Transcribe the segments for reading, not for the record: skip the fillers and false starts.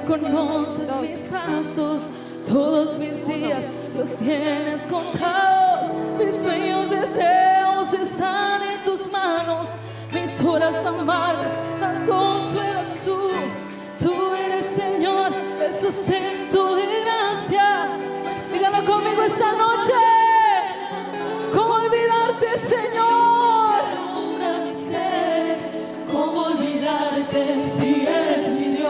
conoces mis pasos, todos mis días los tienes contados. Mis sueños, deseos están en tus manos. Mis horas amargas las consuelas tú. Tú eres, Señor, el sustento de gracia. Dígalo conmigo esta noche. ¿Cómo olvidarte, Señor? ¿Cómo olvidarte si eres mi Dios?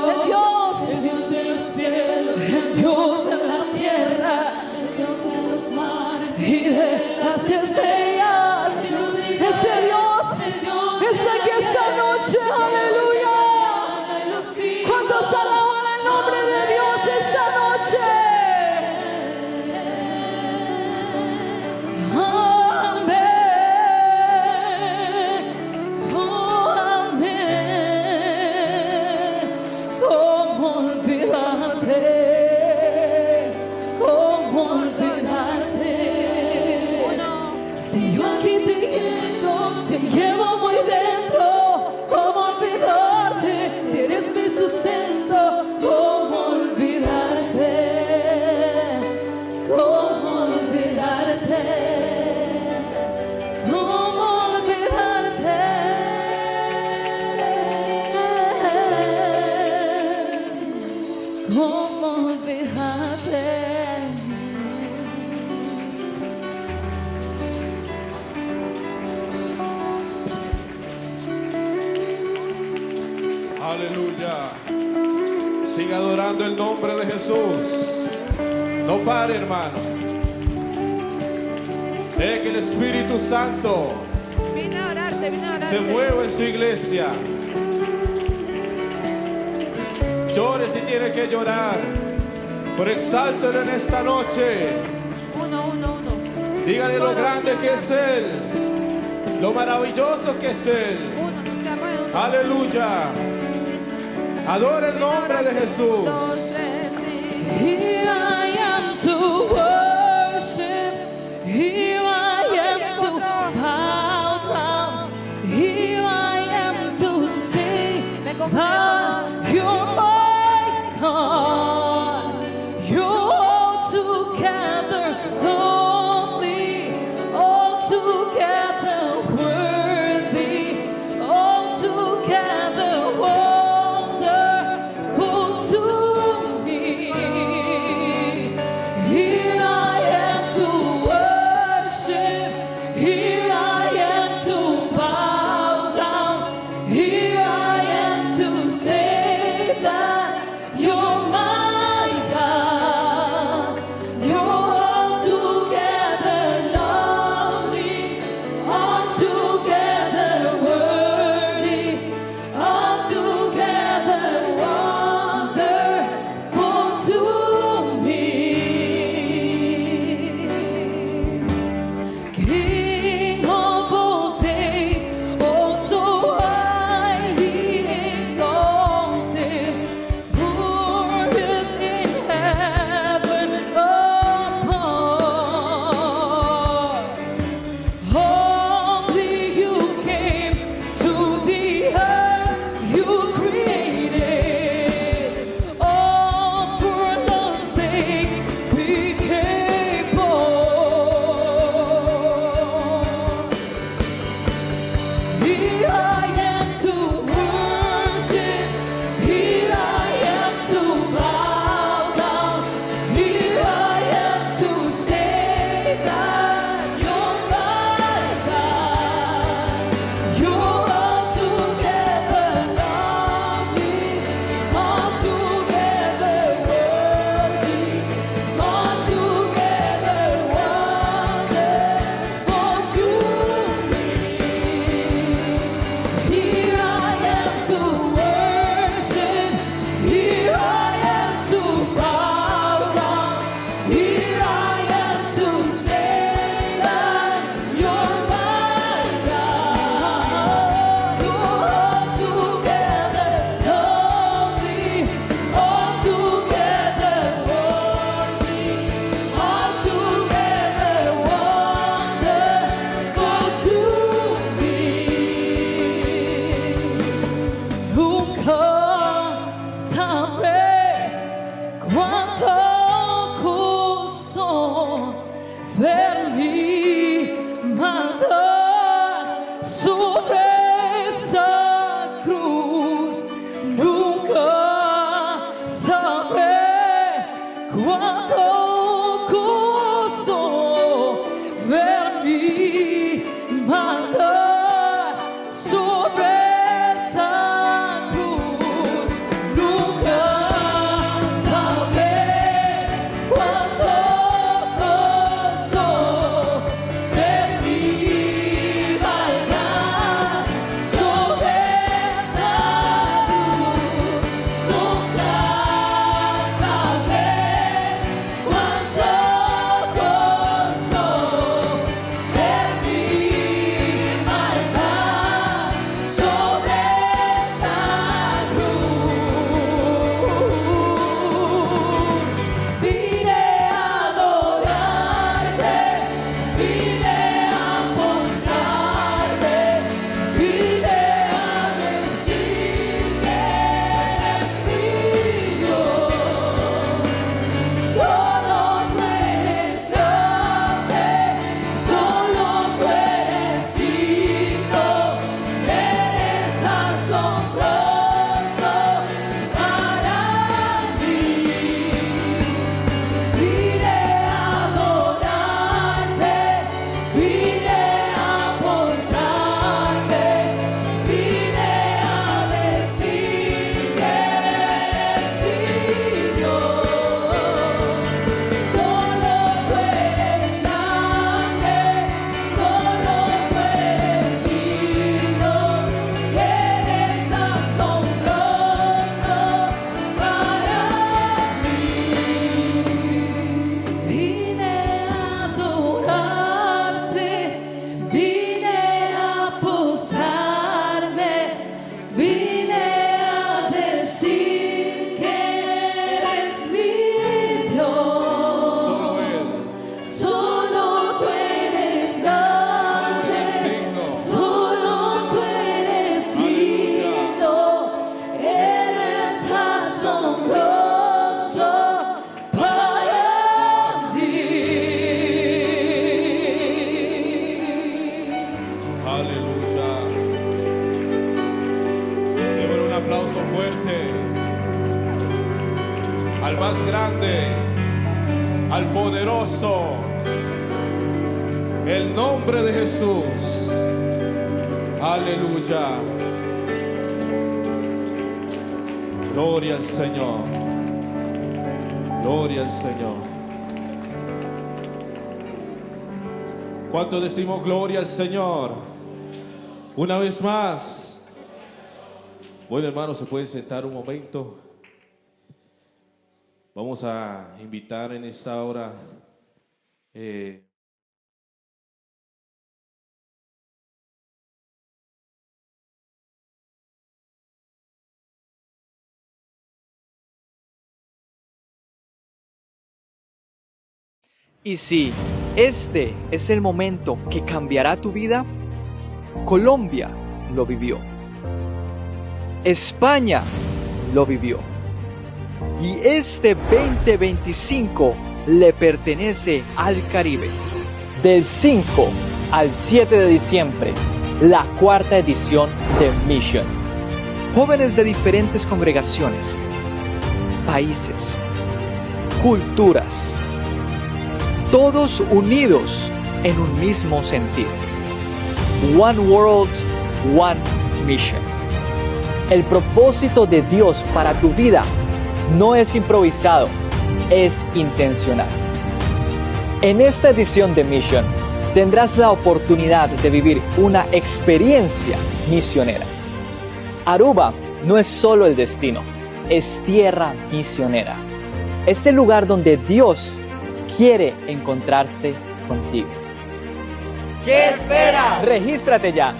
El Dios de los cielos, el Dios de la tierra, el Dios de los mares y de las estrellas. Ese Dios está aquí esta noche, aleluya. ¿Cuántos alaban el nombre de Dios esta noche? Amén, oh amén. ¿Cómo olvidarte? ¿Cómo olvidarte? Si yo aquí te llevo muy dentro, ¿cómo olvidarte? Si eres mi sustento, ¿cómo olvidarte? ¿Cómo olvidarte? ¿Cómo olvidarte? ¿Cómo olvidarte? Aleluya. Siga adorando el nombre de Jesús. No pare, hermano. Deje que el Espíritu Santo Vine a orarte, vine a orarte. se mueva en su iglesia. Llore si tiene que llorar, pero exáltelo en esta noche. Uno. Dígale lo grande que es Él, lo maravilloso que es Él. Uno, nos quedamos en uno. Aleluya. Adora el nombre de Jesús. Dos, tres, sí. Here I am to worship. Here I am to bow down. Here I am to sing that you're my God. You're altogether lovely, altogether worthy, altogether wonderful to me. Here I am to worship. Here I am to bow down. Here I am to say that you're my God. You're altogether lovely, altogether worthy, altogether wonderful to me. King of all days, oh so highly exalted, glorious in heaven above. Only you came to the earth, you created, all for love's sake became born. Here I am to worship. Here I am to bow down. Here I am to say that you're my God. You're altogether lovely, altogether worthy, altogether wonderful to me. Here I am to worship. Here I am to bow down. Here I am to say that you're my God. You're altogether lovely, altogether worthy, altogether wonderful to me. Nunca sabré asombroso para mí. Aleluya. Démosle un aplauso fuerte al más grande, al poderoso, el nombre de Jesús. Aleluya. Gloria al Señor. Gloria al Señor. ¿Cuánto decimos gloria al Señor? Una vez más. Bueno, hermanos, se pueden sentar un momento. Vamos a invitar en esta hora Y si este es el momento que cambiará tu vida, Colombia lo vivió. España lo vivió. Y este 2025 le pertenece al Caribe. Del 5 al 7 de diciembre, la cuarta edición de Mission. Jóvenes de diferentes congregaciones, países, culturas, todos unidos en un mismo sentido. One World, One Mission. El propósito de Dios para tu vida no es improvisado, es intencional. En esta edición de Mission tendrás la oportunidad de vivir una experiencia misionera. Aruba no es solo el destino, es tierra misionera. Es el lugar donde Dios quiere encontrarse contigo. ¿Qué esperas? Regístrate ya.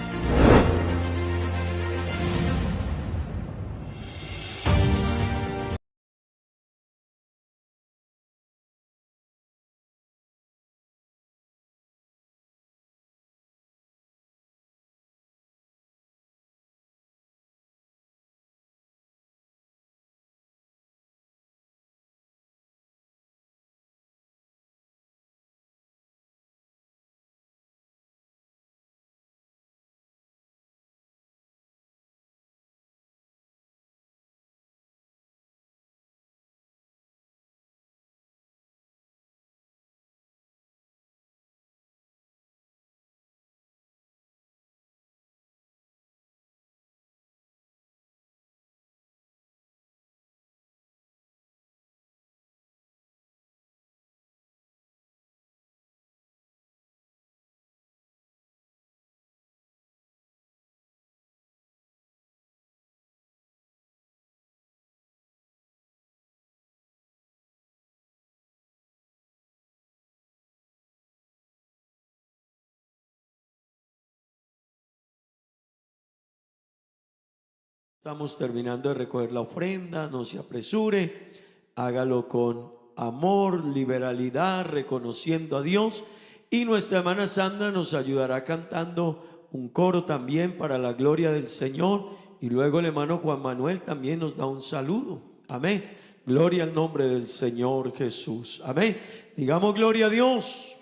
Estamos terminando de recoger la ofrenda, no se apresure, hágalo con amor, liberalidad, reconociendo a Dios. Y nuestra hermana Sandra nos ayudará cantando un coro también para la gloria del Señor. Y luego el hermano Juan Manuel también nos da un saludo. Amén. Gloria al nombre del Señor Jesús. Amén. Digamos gloria a Dios.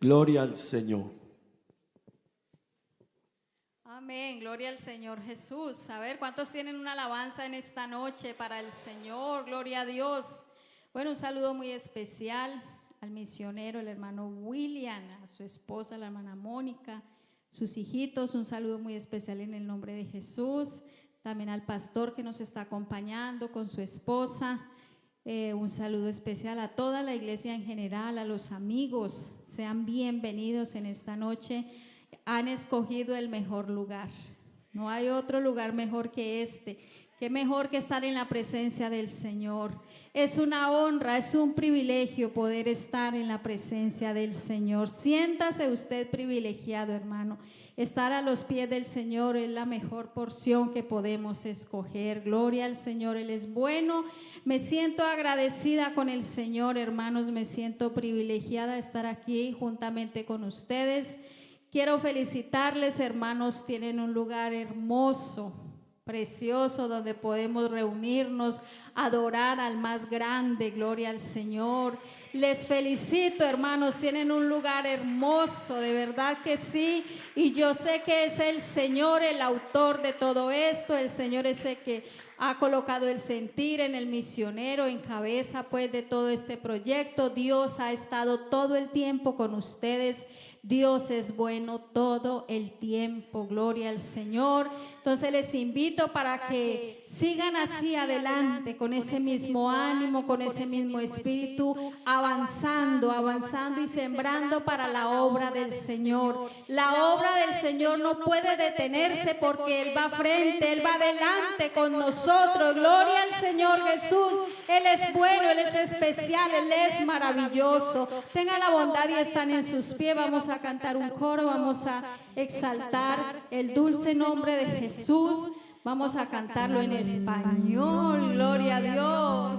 Gloria al Señor. Amén, gloria al Señor Jesús. A ver, ¿cuántos tienen una alabanza en esta noche para el Señor? Gloria a Dios. Bueno, un saludo muy especial al misionero, el hermano William, a su esposa, la hermana Mónica, sus hijitos. Un saludo muy especial en el nombre de Jesús. También al pastor que nos está acompañando con su esposa. Un saludo especial a toda la iglesia en general, a los amigos. Sean bienvenidos en esta noche. Han escogido el mejor lugar. No hay otro lugar mejor que este. Qué mejor que estar en la presencia del Señor. Es una honra, es un privilegio poder estar en la presencia del Señor. Siéntase usted privilegiado, hermano. Estar a los pies del Señor es la mejor porción que podemos escoger. Gloria al Señor, Él es bueno. Me siento agradecida con el Señor, hermanos. Me siento privilegiada de estar aquí juntamente con ustedes. Quiero felicitarles, hermanos, tienen un lugar hermoso, precioso donde podemos reunirnos, adorar al más grande, gloria al Señor. Les felicito, hermanos, tienen un lugar hermoso, de verdad que sí, y yo sé que es el Señor el autor de todo esto, el Señor es el que ha colocado el sentir en el misionero, en cabeza pues de todo este proyecto. Dios ha estado todo el tiempo con ustedes. Dios es bueno todo el tiempo, gloria al Señor. Entonces les invito para que sigan así adelante, con ese mismo ánimo, con ese mismo espíritu, avanzando y sembrando para la obra del Señor. La obra del Señor no puede detenerse porque Él va frente, Él va adelante con nosotros. Gloria al Señor Jesús. Él es bueno, Él es especial, Él es maravilloso. Tengan la bondad y están en sus pies. Vamos a cantar un coro, vamos a exaltar el dulce nombre de Jesús. Vamos a cantarlo en español, gloria a Dios.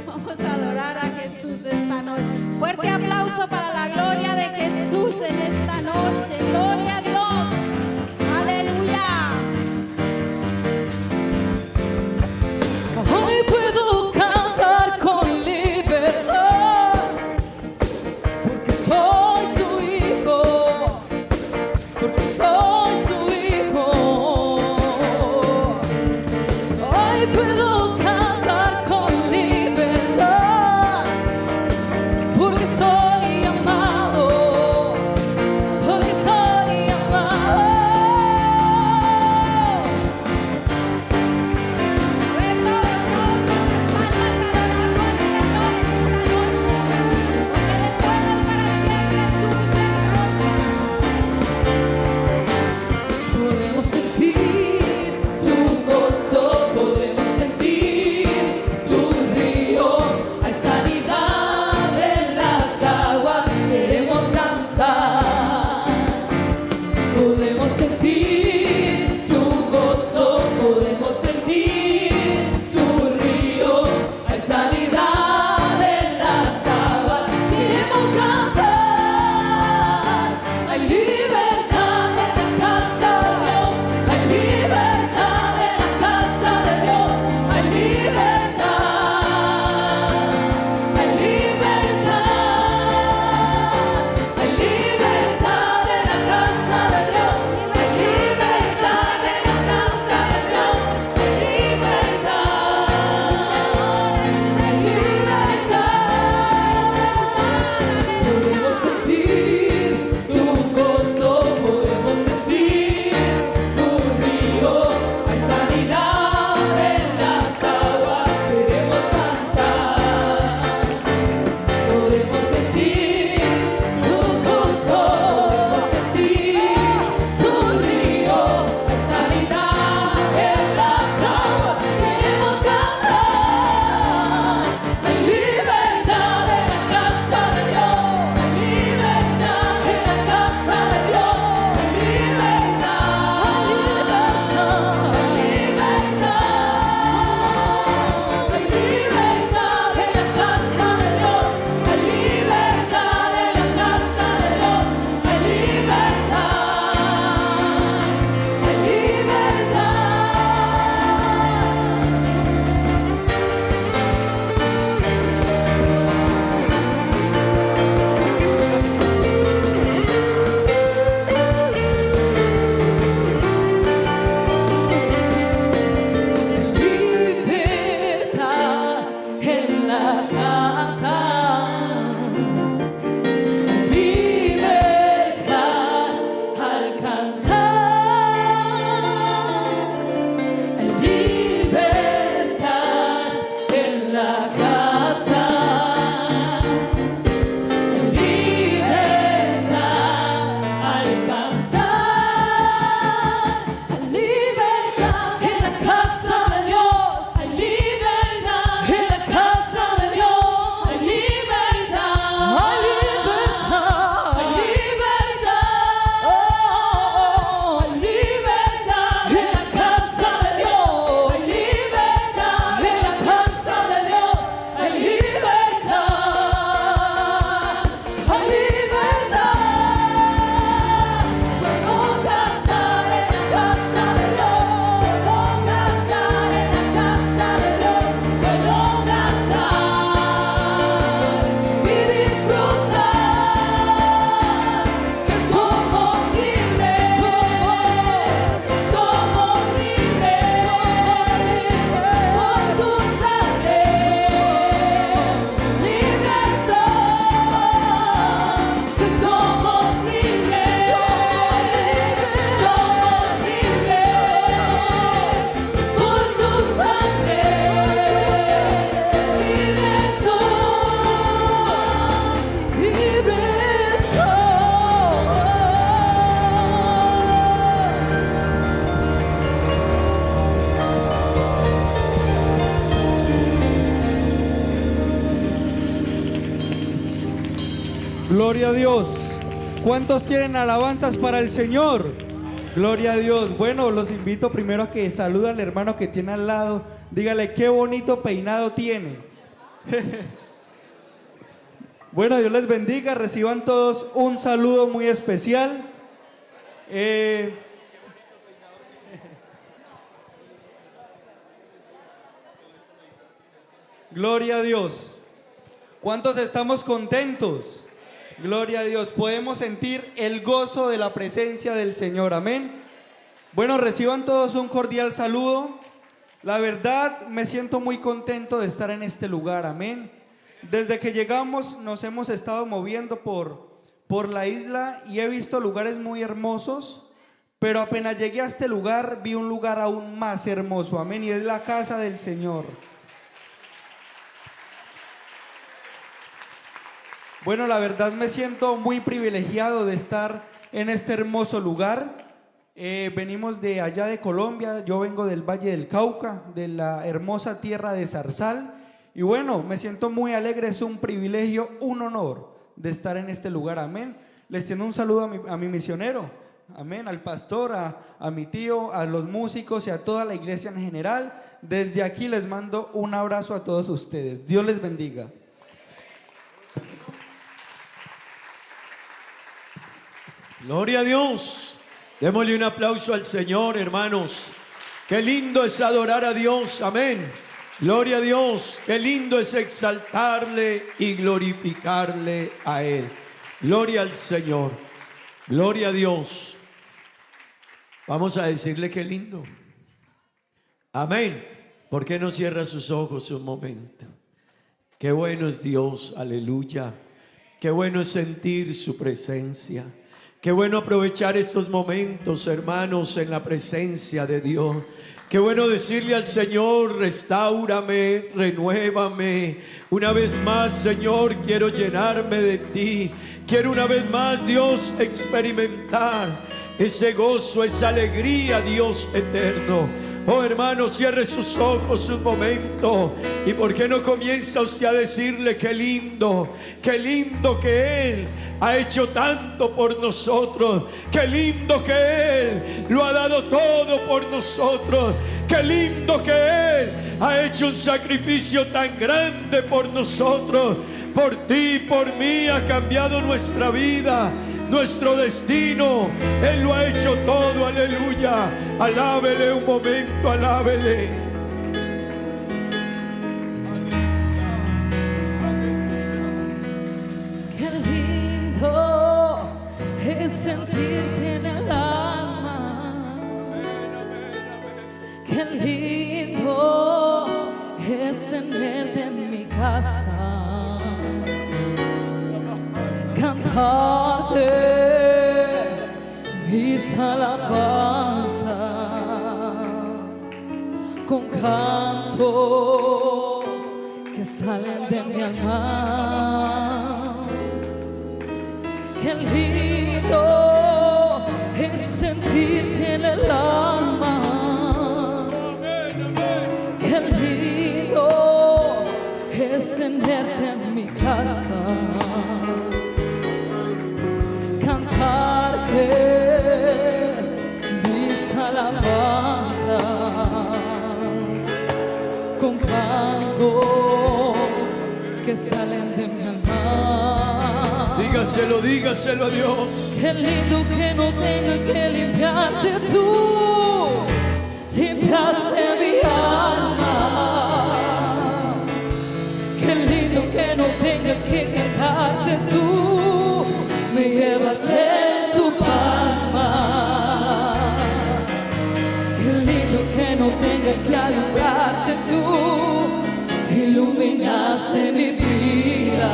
Vamos a adorar a Jesús esta noche. Fuerte aplauso para la gloria de Jesús en esta noche. Gloria a Dios. Aleluya. Hoy puedo cantar con libertad, porque soy su hijo, porque soy su hijo. Hoy puedo cantar con libertad, porque soy amado, porque soy amado. A ver, todos con las palmas adorando al Señor esta noche, porque de pueblos para siempre es su misericordia. Podemos sentir tu gozo, podemos sentir Gloria a Dios. ¿Cuántos tienen alabanzas para el Señor? Gloria a Dios. Bueno, los invito primero a que saluden al hermano que tiene al lado. Dígale qué bonito peinado tiene. Bueno, Dios les bendiga. Reciban todos un saludo muy especial. Gloria a Dios. ¿Cuántos estamos contentos? Gloria a Dios. Podemos sentir el gozo de la presencia del Señor. Amén. Bueno, reciban todos un cordial saludo. La verdad, me siento muy contento de estar en este lugar. Amén. Desde que llegamos nos hemos estado moviendo por la isla y he visto lugares muy hermosos, pero apenas llegué a este lugar vi un lugar aún más hermoso. Amén. Y es la casa del Señor. Bueno, la verdad me siento muy privilegiado de estar en este hermoso lugar. Venimos de allá de Colombia, yo vengo del Valle del Cauca, de la hermosa tierra de Zarzal. Y bueno, me siento muy alegre, es un privilegio, un honor de estar en este lugar. Amén. Les tiendo un saludo a mi misionero. Amén. Al pastor, a mi tío, a los músicos y a toda la iglesia en general. Desde aquí les mando un abrazo a todos ustedes. Dios les bendiga. Gloria a Dios. Démosle un aplauso al Señor, hermanos. Qué lindo es adorar a Dios. Amén. Gloria a Dios. Qué lindo es exaltarle y glorificarle a Él. Gloria al Señor. Gloria a Dios. Vamos a decirle qué lindo. Amén. ¿Por qué no cierra sus ojos un momento? Qué bueno es Dios. Aleluya. Qué bueno es sentir su presencia. Qué bueno aprovechar estos momentos, hermanos, en la presencia de Dios. Qué bueno decirle al Señor, restáurame, renuévame. Una vez más, Señor, quiero llenarme de ti. Quiero una vez más, Dios, experimentar ese gozo, esa alegría, Dios eterno. Oh, hermano, cierre sus ojos un momento. ¿Y por qué no comienza usted a decirle qué lindo que Él ha hecho tanto por nosotros? Qué lindo que Él lo ha dado todo por nosotros. Qué lindo que Él ha hecho un sacrificio tan grande por nosotros. Por ti, por mí ha cambiado nuestra vida, nuestro destino. Él lo ha hecho todo, aleluya. Alábele un momento, alábele. Qué lindo es sentirte en el alma. Qué lindo es tenerte en mi casa. Cantarte mis alabanzas con cantos que salen de mi alma. Qué lindo es sentirte en el alma. Qué lindo es tenerte en mi casa. Cantarte mis alabanzas con cantos que salen de mi alma. Dígaselo, dígaselo a Dios. Qué lindo que no tenga que limpiarte tú, limpiaste mi alma. Qué lindo que no tenga que cargarte tú, me llevas en tu palma. Qué lindo que no tenga que alumbrarte tú, iluminaste mi vida.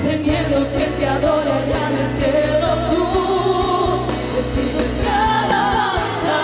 Teniendo que te adore allá en el cielo tú, recibes mi alabanza.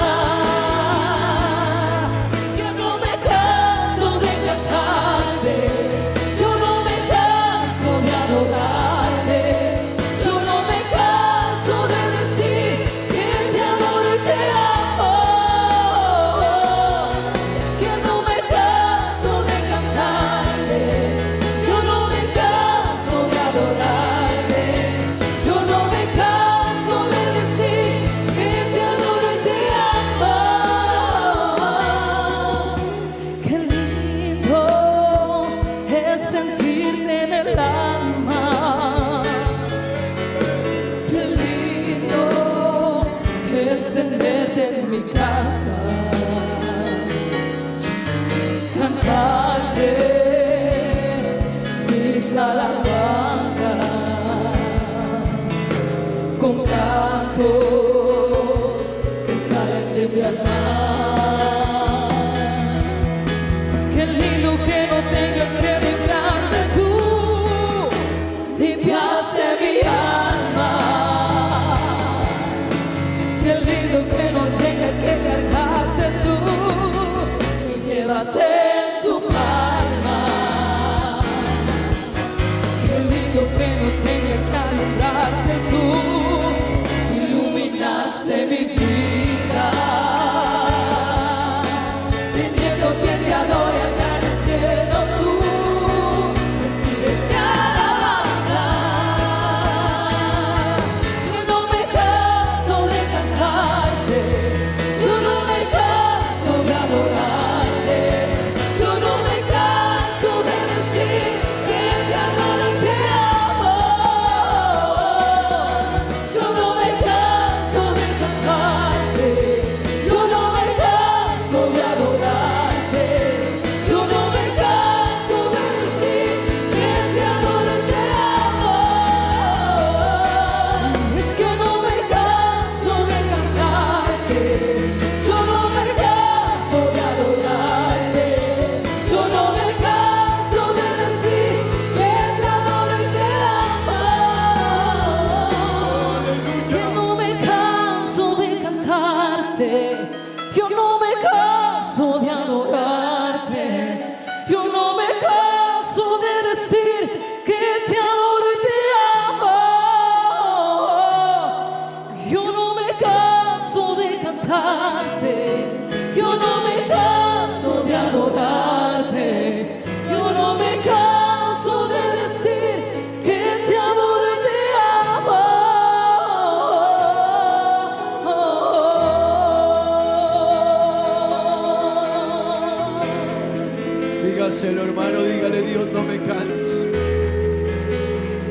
Dígaselo, hermano, dígale: Dios, no me canso.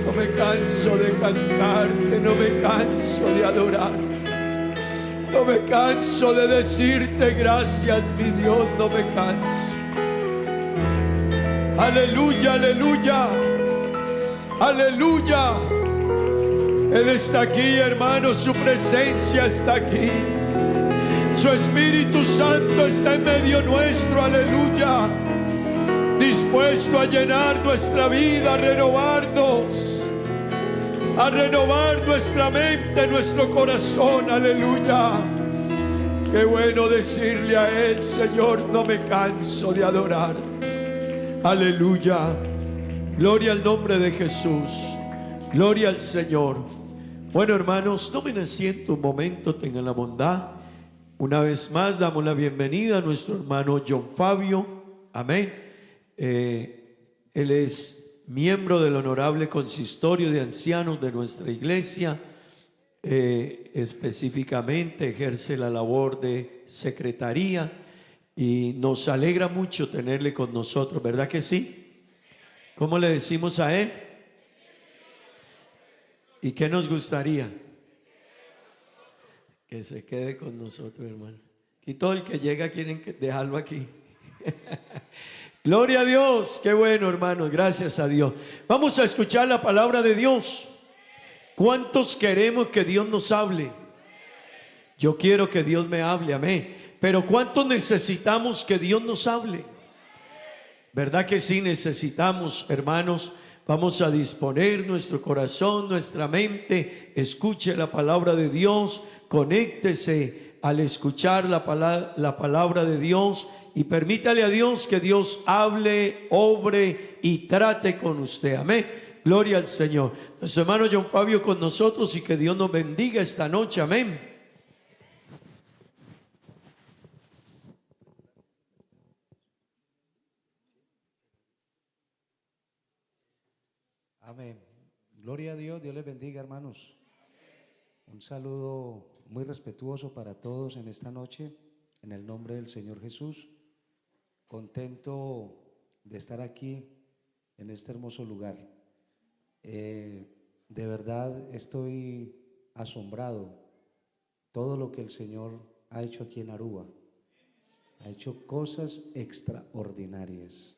No me canso de cantarte, no me canso de adorar. No me canso de decirte gracias, mi Dios, no me canso. Aleluya, aleluya, aleluya. Él está aquí, hermano, su presencia está aquí. Su Espíritu Santo está en medio nuestro, aleluya. Dispuesto a llenar nuestra vida, a renovarnos, a renovar nuestra mente, nuestro corazón, aleluya. Qué bueno decirle a Él: Señor, no me canso de adorar. Aleluya. Gloria al nombre de Jesús. Gloria al Señor. Bueno, hermanos, tomen asiento un momento, tengan la bondad. Una vez más damos la bienvenida a nuestro hermano John Fabio. Amén. Él es miembro del honorable consistorio de ancianos de nuestra iglesia. Específicamente ejerce la labor de secretaría y nos alegra mucho tenerle con nosotros, ¿verdad que sí? ¿Cómo le decimos a él? ¿Y qué nos gustaría? Que se quede con nosotros, hermano. Y todo el que llega quieren dejarlo aquí. Gloria a Dios. Qué bueno, hermanos. Gracias a Dios. Vamos a escuchar la palabra de Dios. ¿Cuántos queremos que Dios nos hable? Yo quiero que Dios me hable, amén. Pero ¿cuántos necesitamos que Dios nos hable? ¿Verdad que sí necesitamos, hermanos? Vamos a disponer nuestro corazón, nuestra mente. Escuche la palabra de Dios. Conéctese al escuchar la palabra de Dios. Y permítale a Dios que Dios hable, obre y trate con usted. Amén. Gloria al Señor. Nuestro hermano John Fabio con nosotros y que Dios nos bendiga esta noche. Amén. Amén. Gloria a Dios. Dios les bendiga, hermanos. Un saludo muy respetuoso para todos en esta noche, en el nombre del Señor Jesús. Contento de estar aquí en este hermoso lugar. De verdad estoy asombrado todo lo que el Señor ha hecho aquí en Aruba. Ha hecho cosas extraordinarias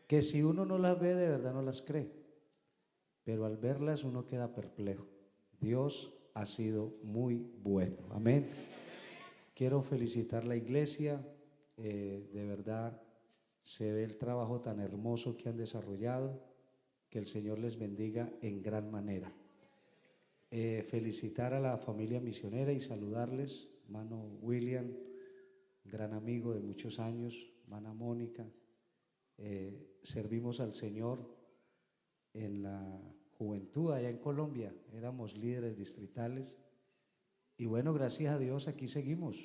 que si uno no las ve, de verdad no las cree, pero al verlas uno queda perplejo. Dios ha sido muy bueno. Amén. Quiero felicitar la iglesia. De verdad se ve el trabajo tan hermoso que han desarrollado. Que el Señor les bendiga en gran manera. Felicitar a la familia misionera y saludarles, hermano William, gran amigo de muchos años, hermana Mónica. Servimos al Señor en la juventud allá en Colombia, éramos líderes distritales y bueno, gracias a Dios aquí seguimos,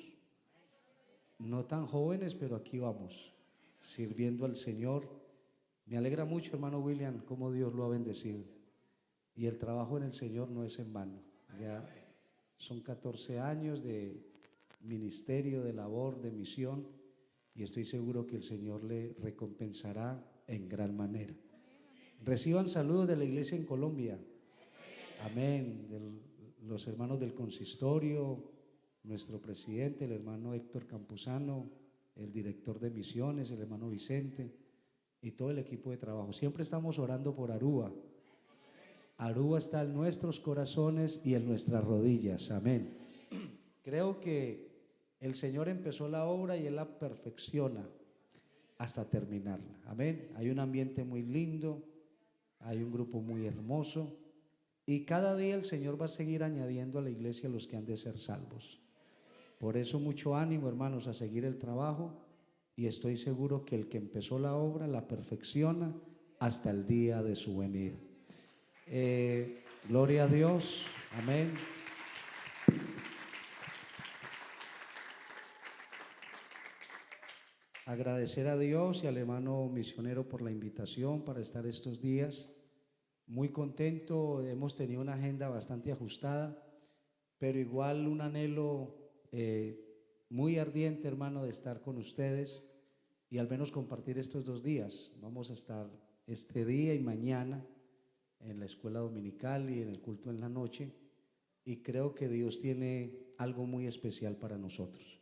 no tan jóvenes, pero aquí vamos, sirviendo al Señor. Me alegra mucho, hermano William, cómo Dios lo ha bendecido y el trabajo en el Señor no es en vano. Ya son 14 años de ministerio, de labor, de misión y estoy seguro que el Señor le recompensará en gran manera. Reciban saludos de la iglesia en Colombia. Amén. De los hermanos del consistorio, nuestro presidente, el hermano Héctor Campuzano, el director de misiones, el hermano Vicente y todo el equipo de trabajo. Siempre estamos orando por Aruba. Aruba está en nuestros corazones y en nuestras rodillas. Amén. Creo que el Señor empezó la obra y Él la perfecciona hasta terminarla. Amén. Hay un ambiente muy lindo, hay un grupo muy hermoso y cada día el Señor va a seguir añadiendo a la iglesia los que han de ser salvos. Por eso mucho ánimo, hermanos, a seguir el trabajo y estoy seguro que el que empezó la obra la perfecciona hasta el día de su venida. Gloria a Dios. Amén. Agradecer a Dios y al hermano misionero por la invitación para estar estos días. Muy contento, hemos tenido una agenda bastante ajustada, pero igual un anhelo muy ardiente, hermano, de estar con ustedes y al menos compartir estos 2 días. Vamos a estar este día y mañana en la escuela dominical y en el culto en la noche, y creo que Dios tiene algo muy especial para nosotros.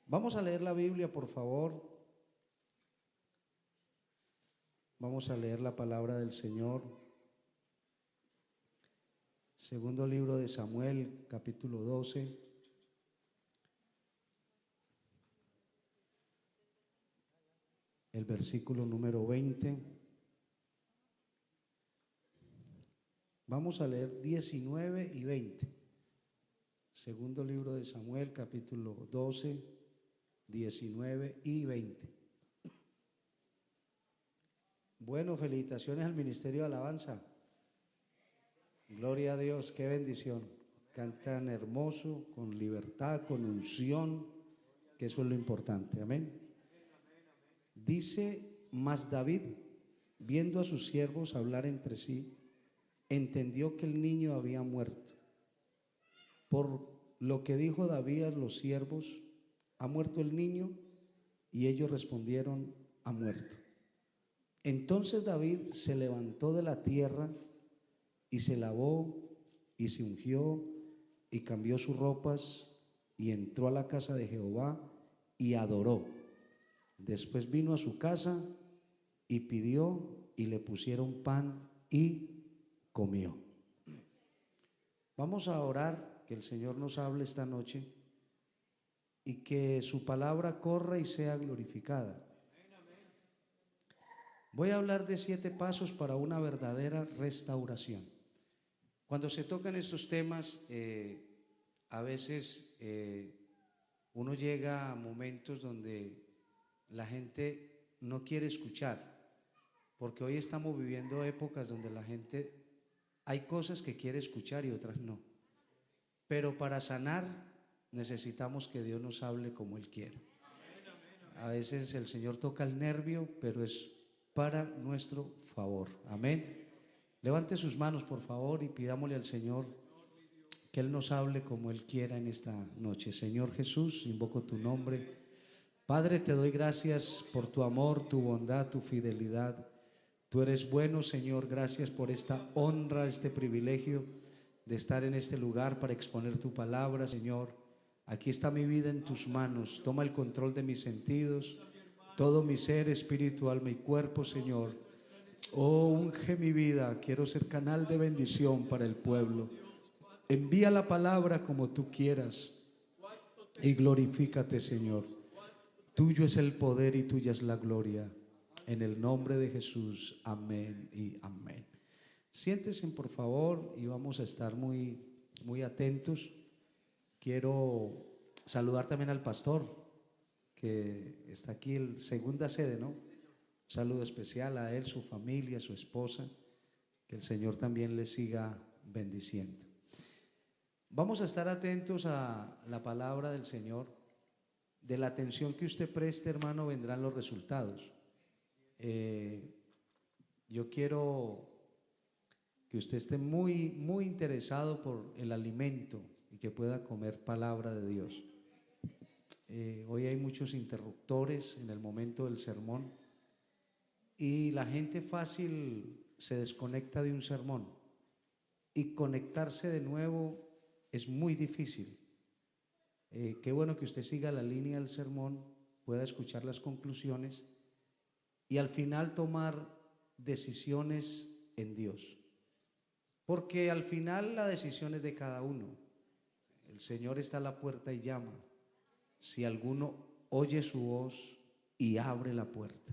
Vamos a leer la Biblia, por favor. Vamos a leer la palabra del Señor. Segundo libro de Samuel, capítulo 12. El versículo número 20. Vamos a leer 19 y 20. Segundo libro de Samuel, capítulo 12, 19 y 20. Bueno, felicitaciones al Ministerio de Alabanza. Gloria a Dios, qué bendición. Cantan hermoso, con libertad, con unción, que eso es lo importante. Amén. Dice: mas David, viendo a sus siervos hablar entre sí, entendió que el niño había muerto. Por lo que dijo David a los siervos: ¿ha muerto el niño? Y ellos respondieron: ha muerto. Entonces David se levantó de la tierra y se lavó y se ungió y cambió sus ropas y entró a la casa de Jehová y adoró. Después vino a su casa y pidió y le pusieron pan y comió. Vamos a orar, que el Señor nos hable esta noche y que su palabra corra y sea glorificada. Voy a hablar de 7 pasos para una verdadera restauración. Cuando se tocan estos temas, a veces uno llega a momentos donde la gente no quiere escuchar, porque hoy estamos viviendo épocas donde la gente, hay cosas que quiere escuchar y otras no. Pero para sanar necesitamos que Dios nos hable como Él quiere. A veces el Señor toca el nervio, pero es para nuestro favor. Amén. Levante sus manos, por favor, y pidámosle al Señor que Él nos hable como Él quiera en esta noche. Señor Jesús, invoco tu nombre. Padre, te doy gracias por tu amor, tu bondad, tu fidelidad. Tú eres bueno, Señor. Gracias por esta honra, este privilegio de estar en este lugar para exponer tu palabra, Señor. Aquí está mi vida en tus manos. Toma el control de mis sentidos, todo mi ser, espíritu, alma y cuerpo, Señor. Oh, unge mi vida. Quiero ser canal de bendición para el pueblo. Envía la palabra como tú quieras y glorifícate, Señor. Tuyo es el poder y tuya es la gloria. En el nombre de Jesús, amén y amén. Siéntense, por favor, y vamos a estar muy atentos. Quiero saludar también al pastor, que está aquí en segunda sede, ¿no? Un saludo especial a él, su familia, su esposa. Que el Señor también les siga bendiciendo. Vamos a estar atentos a la palabra del Señor. De la atención que usted preste, hermano, vendrán los resultados. Yo quiero que usted esté muy interesado por el alimento y que pueda comer palabra de Dios. Hoy hay muchos interruptores en el momento del sermón y la gente fácil se desconecta de un sermón y conectarse de nuevo es muy difícil. Qué bueno que usted siga la línea del sermón, pueda escuchar las conclusiones y al final tomar decisiones en Dios. Porque al final la decisión es de cada uno. El Señor está a la puerta y llama. Si alguno oye su voz y abre la puerta.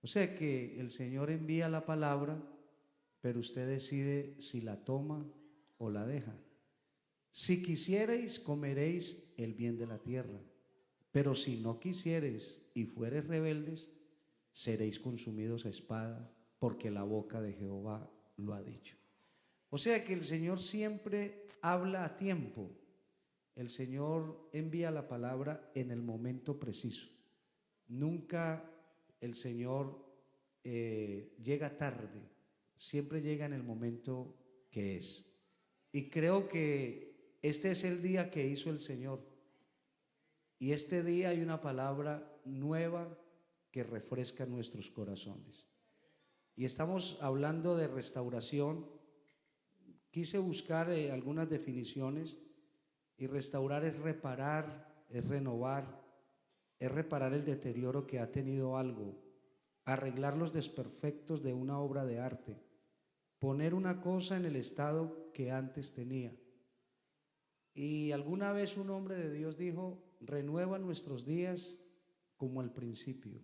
O sea que el Señor envía la palabra, pero usted decide si la toma o la deja. Si quisierais, comeréis el bien de la tierra, pero si no quisiereis y fuereis rebeldes, seréis consumidos a espada, porque la boca de Jehová lo ha dicho. O sea que el Señor siempre habla a tiempo. El Señor envía la palabra en el momento preciso. Nunca el Señor llega tarde, siempre llega en el momento que es. Y creo que este es el día que hizo el Señor. Y este día hay una palabra nueva que refresca nuestros corazones. Y estamos hablando de restauración. Quise buscar algunas definiciones, y restaurar es reparar, es renovar, es reparar el deterioro que ha tenido algo, arreglar los desperfectos de una obra de arte, poner una cosa en el estado que antes tenía. Y alguna vez un hombre de Dios dijo: renueva nuestros días como al principio.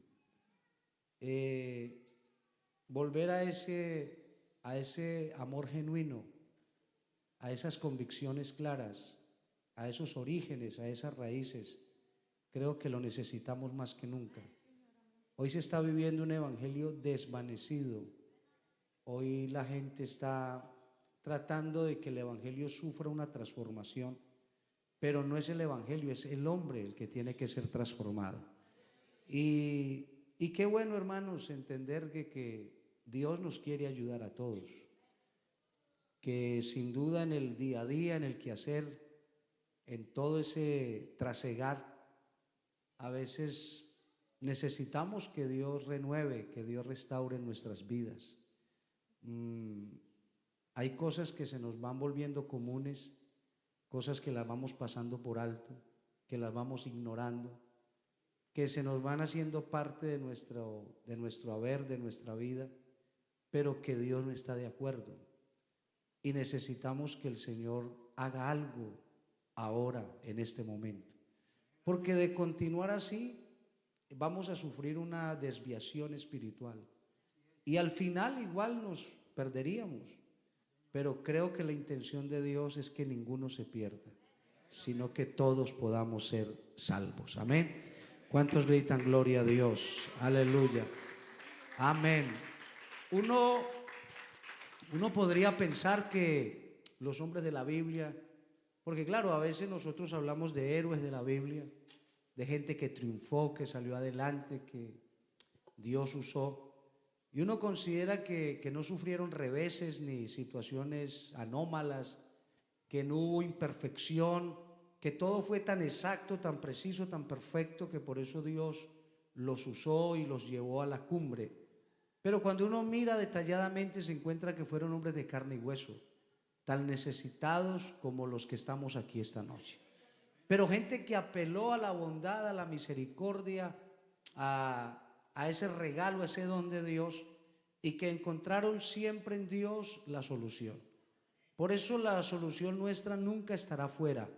Volver a ese amor genuino, a esas convicciones claras, a esos orígenes, a esas raíces, creo que lo necesitamos más que nunca. Hoy se está viviendo un evangelio desvanecido. Hoy la gente está tratando de que el evangelio sufra una transformación, pero no es el evangelio, es el hombre el que tiene que ser transformado. Y qué bueno, hermanos, entender que Dios nos quiere ayudar a todos, que sin duda en el día a día, en el quehacer, en todo ese trasegar, a veces necesitamos que Dios renueve, que Dios restaure nuestras vidas. Hay cosas que se nos van volviendo comunes, cosas que las vamos pasando por alto, que las vamos ignorando, que se nos van haciendo parte de nuestro haber, de nuestra vida, pero que Dios no está de acuerdo. Y necesitamos que el Señor haga algo ahora, en este momento. Porque de continuar así, vamos a sufrir una desviación espiritual. Y al final igual nos perderíamos. Pero creo que la intención de Dios es que ninguno se pierda, sino que todos podamos ser salvos. Amén. ¿Cuántos gritan gloria a Dios? Aleluya. Amén. Uno podría pensar que los hombres de la Biblia, porque claro, a veces nosotros hablamos de héroes de la Biblia, de gente que triunfó, que salió adelante, que Dios usó, y uno considera que no sufrieron reveses ni situaciones anómalas, que no hubo imperfección, que todo fue tan exacto, tan preciso, tan perfecto, que por eso Dios los usó y los llevó a la cumbre. Pero cuando uno mira detalladamente se encuentra que fueron hombres de carne y hueso, tan necesitados como los que estamos aquí esta noche. Pero gente que apeló a la bondad, a la misericordia, a ese regalo, a ese don de Dios, y que encontraron siempre en Dios la solución. Por eso la solución nuestra nunca estará fuera.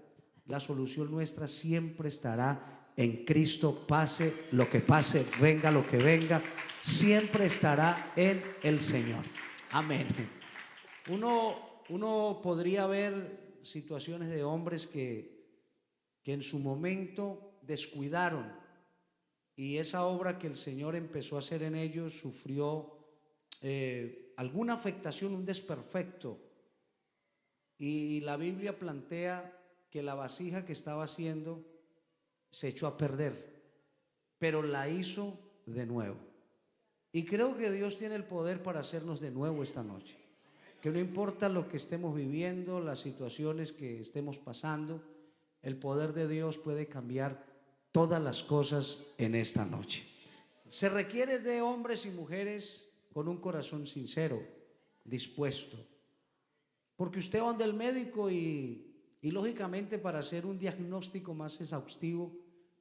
La solución nuestra siempre estará en Cristo, pase lo que pase, venga lo que venga, siempre estará en el Señor. Amén. Uno podría ver situaciones de hombres que en su momento descuidaron, y esa obra que el Señor empezó a hacer en ellos sufrió alguna afectación, un desperfecto, y la Biblia plantea que la vasija que estaba haciendo se echó a perder, pero la hizo de nuevo. Y creo que Dios tiene el poder para hacernos de nuevo esta noche, que no importa lo que estemos viviendo, las situaciones que estemos pasando, el poder de Dios puede cambiar todas las cosas en esta noche. Se requiere de hombres y mujeres con un corazón sincero, dispuesto, porque usted va donde el médico y lógicamente para hacer un diagnóstico más exhaustivo,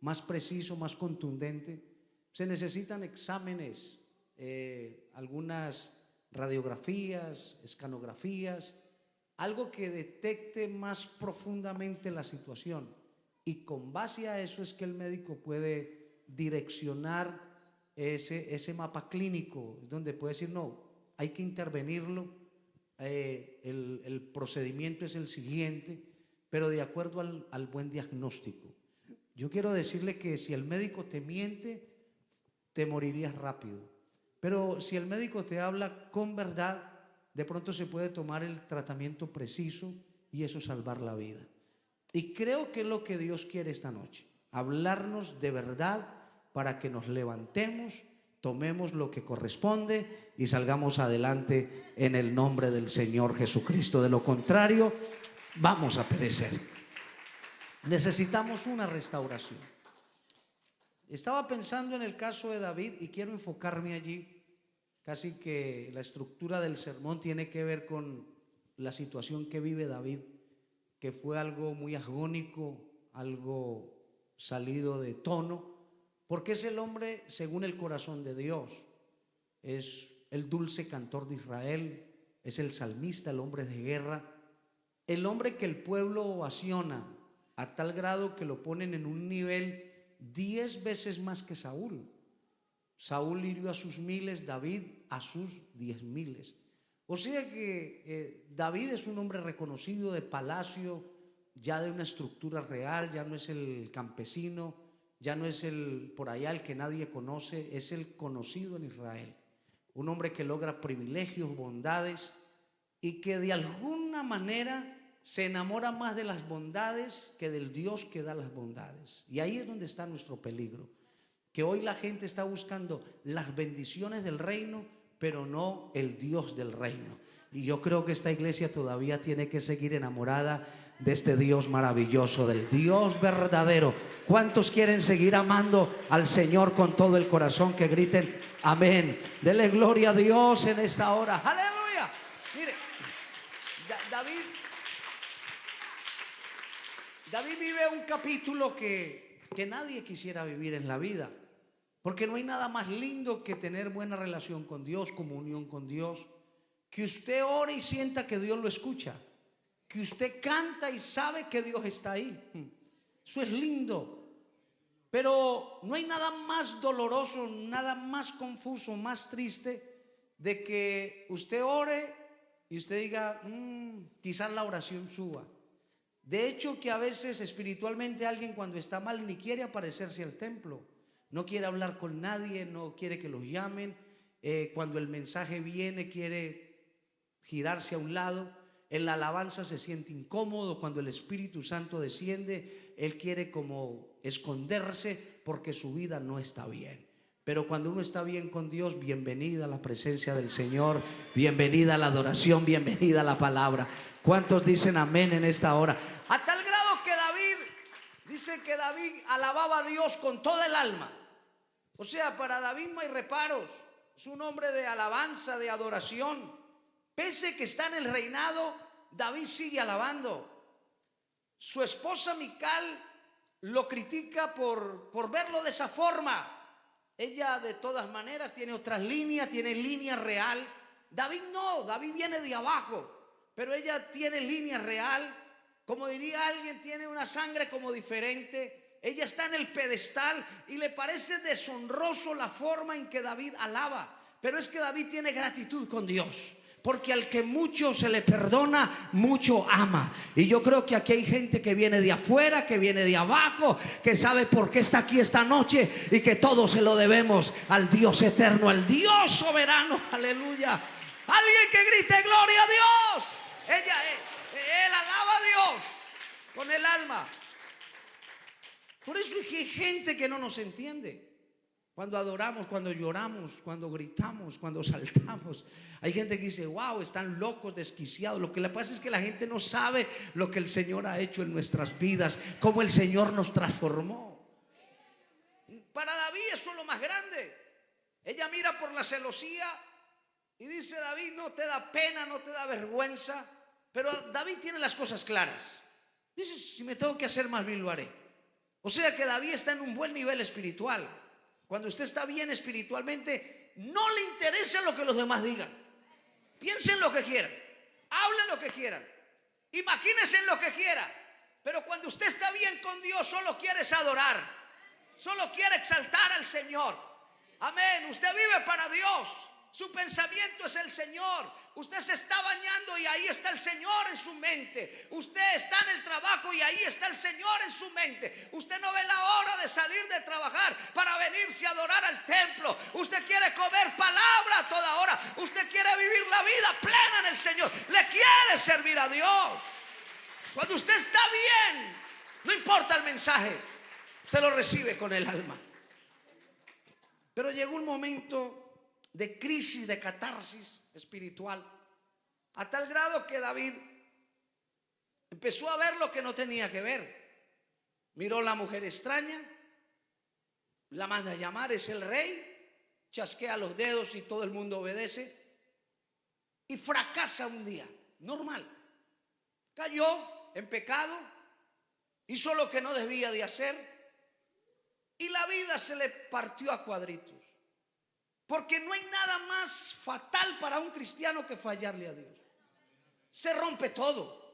más preciso, más contundente, se necesitan exámenes, algunas radiografías, escanografías, algo que detecte más profundamente la situación, y con base a eso es que el médico puede direccionar ese mapa clínico, donde puede decir no, hay que intervenirlo, el procedimiento es el siguiente, pero de acuerdo al buen diagnóstico. Yo quiero decirle que si el médico te miente, te morirías rápido, pero si el médico te habla con verdad, de pronto se puede tomar el tratamiento preciso y eso salvar la vida. Y creo que es lo que Dios quiere esta noche, hablarnos de verdad para que nos levantemos, tomemos lo que corresponde y salgamos adelante en el nombre del Señor Jesucristo. De lo contrario, vamos a perecer. Necesitamos una restauración. Estaba pensando en el caso de David y quiero enfocarme allí. Casi que la estructura del sermón tiene que ver con la situación que vive David, que fue algo muy agónico, algo salido de tono, porque es el hombre según el corazón de Dios. Es el dulce cantor de Israel, es el salmista, el hombre de guerra, el hombre que el pueblo ovaciona a tal grado que lo ponen en un nivel 10 veces más que Saúl. Saúl hirió a sus miles, David a sus 10,000. O sea que David es un hombre reconocido de palacio, ya de una estructura real, ya no es el campesino, ya no es el por allá el que nadie conoce, es el conocido en Israel. Un hombre que logra privilegios, bondades y que de alguna manera se enamora más de las bondades que del Dios que da las bondades. Y ahí es donde está nuestro peligro, que hoy la gente está buscando las bendiciones del reino, pero no el Dios del reino. Y yo creo que esta iglesia todavía tiene que seguir enamorada de este Dios maravilloso, del Dios verdadero. ¿Cuántos quieren seguir amando al Señor con todo el corazón? Que griten amén. Dele gloria a Dios en esta hora. Aleluya. Mire, David vive un capítulo que nadie quisiera vivir en la vida, porque no hay nada más lindo que tener buena relación con Dios, comunión con Dios, que usted ore y sienta que Dios lo escucha, que usted canta y sabe que Dios está ahí. Eso es lindo, pero no hay nada más doloroso, nada más confuso, más triste de que usted ore y usted diga, quizás la oración suba. De hecho, que a veces espiritualmente alguien cuando está mal ni quiere aparecerse al templo, no quiere hablar con nadie, no quiere que los llamen, cuando el mensaje viene quiere girarse a un lado, en la alabanza se siente incómodo, cuando el Espíritu Santo desciende, él quiere como esconderse porque su vida no está bien. Pero cuando uno está bien con Dios, bienvenida a la presencia del Señor, bienvenida a la adoración, bienvenida a la palabra. ¿Cuántos dicen amén en esta hora? A tal grado que dice que David alababa a Dios con toda el alma. O sea, para David no hay reparos. Es un hombre de alabanza, de adoración. Pese que está en el reinado, David sigue alabando. Su esposa Mical lo critica por verlo de esa forma. Ella de todas maneras tiene otras líneas, tiene línea real. David no, David viene de abajo, pero ella tiene línea real. Como diría alguien, tiene una sangre como diferente. Ella está en el pedestal y le parece deshonroso la forma en que David alaba. Pero es que David tiene gratitud con Dios, porque al que mucho se le perdona, mucho ama. Y yo creo que aquí hay gente que viene de afuera, que viene de abajo, que sabe por qué está aquí esta noche y que todo se lo debemos al Dios eterno, al Dios soberano. Aleluya. Alguien que grite gloria a Dios. Él alaba a Dios con el alma. Por eso es que hay gente que no nos entiende. Cuando adoramos, cuando lloramos, cuando gritamos, cuando saltamos, hay gente que dice, wow, están locos, desquiciados. Lo que le pasa es que la gente no sabe lo que el Señor ha hecho en nuestras vidas, cómo el Señor nos transformó. Para David eso es lo más grande. Ella mira por la celosía y dice, David, no te da pena, no te da vergüenza. Pero David tiene las cosas claras. Dice, si me tengo que hacer más bien lo haré. O sea que David está en un buen nivel espiritual. Cuando usted está bien espiritualmente, no le interesa lo que los demás digan. Piensen lo que quieran, hablen lo que quieran, imagínense en lo que quieran. Pero cuando usted está bien con Dios, solo quiere adorar, solo quiere exaltar al Señor. Amén. Usted vive para Dios. Su pensamiento es el Señor. Usted se está bañando y ahí está el Señor en su mente. Usted está en el trabajo y ahí está el Señor en su mente. Usted no ve la hora de salir de trabajar para venirse a adorar al templo. Usted quiere comer palabra a toda hora. Usted quiere vivir la vida plena en el Señor. Le quiere servir a Dios. Cuando usted está bien, no importa el mensaje, usted lo recibe con el alma. Pero llegó un momento de crisis, de catarsis espiritual, a tal grado que David empezó a ver lo que no tenía que ver. Miró la mujer extraña, la manda a llamar, es el rey, chasquea los dedos y todo el mundo obedece. Y fracasa un día, normal. Cayó en pecado, hizo lo que no debía de hacer y la vida se le partió a cuadritos. Porque no hay nada más fatal para un cristiano que fallarle a Dios. Se rompe todo.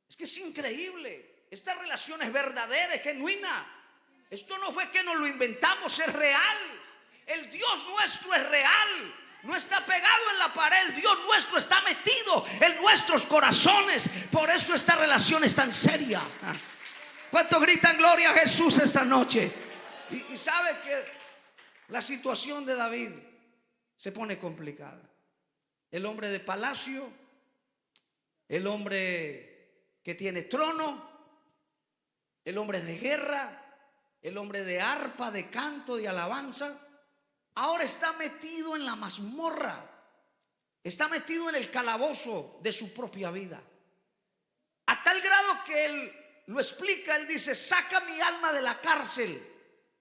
Es que es increíble. Esta relación es verdadera, es genuina. Esto no fue que nos lo inventamos, es real. El Dios nuestro es real. No está pegado en la pared, el Dios nuestro está metido en nuestros corazones. Por eso esta relación es tan seria. ¿Cuántos gritan gloria a Jesús esta noche? Y sabe que la situación de David se pone complicada. El hombre de palacio, el hombre que tiene trono, el hombre de guerra, el hombre de arpa, de canto, de alabanza, ahora está metido en la mazmorra, está metido en el calabozo de su propia vida. A tal grado que él lo explica, él dice: saca mi alma de la cárcel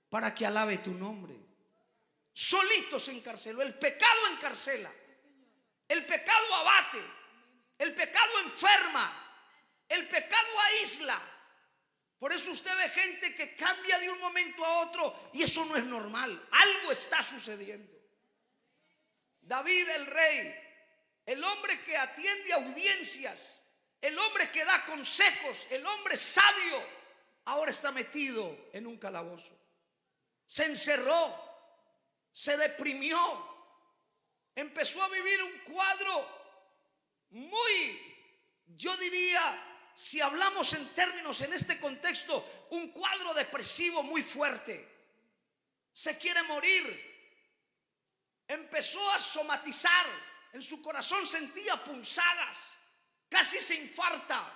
para que alabe tu nombre. Solito se encarceló. El pecado encarcela, el pecado abate, el pecado enferma, el pecado aísla. Por eso usted ve gente que cambia de un momento a otro y eso no es normal. Algo está sucediendo. David, el rey, el hombre que atiende audiencias, el hombre que da consejos, el hombre sabio, ahora está metido en un calabozo. Se encerró, se deprimió, empezó a vivir un cuadro muy, yo diría, si hablamos en términos en este contexto, un cuadro depresivo muy fuerte. Se quiere morir. Empezó a somatizar. En su corazón sentía punzadas. Casi se infarta.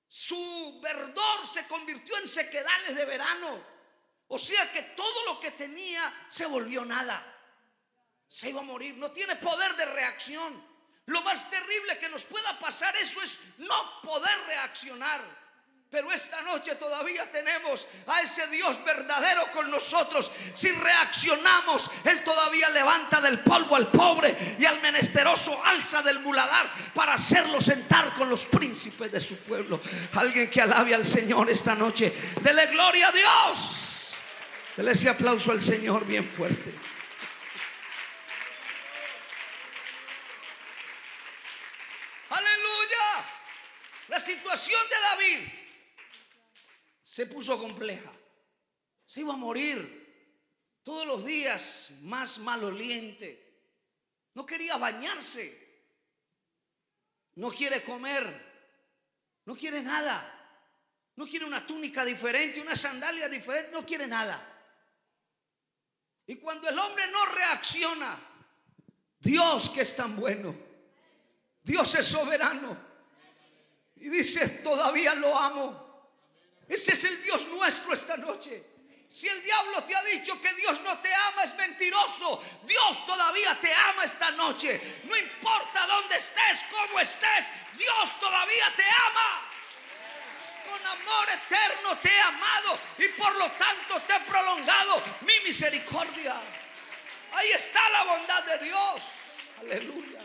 Su verdor se convirtió en sequedales de verano. O sea que todo lo que tenía se volvió nada. Se iba a morir. No tiene poder de reacción. Lo más terrible que nos pueda pasar eso es no poder reaccionar. Pero esta noche todavía tenemos a ese Dios verdadero con nosotros. Si reaccionamos, Él todavía levanta del polvo al pobre y al menesteroso alza del muladar para hacerlo sentar con los príncipes de su pueblo. Alguien que alabe al Señor esta noche. Dele gloria a Dios. Dele ese aplauso al Señor bien fuerte. Aleluya. La situación de David se puso compleja. Se iba a morir todos los días más maloliente. No quería bañarse. No quiere comer. No quiere nada. No quiere una túnica diferente, una sandalia diferente. No quiere nada. Y cuando el hombre no reacciona, Dios, que es tan bueno, Dios es soberano y dice: todavía lo amo. Ese es el Dios nuestro esta noche. Si el diablo te ha dicho que Dios no te ama, es mentiroso. Dios todavía te ama esta noche. No importa dónde estés, cómo estés, Dios todavía te ama. Con amor eterno te he amado y por lo tanto te he prolongado mi misericordia. Ahí está la bondad de Dios. Aleluya.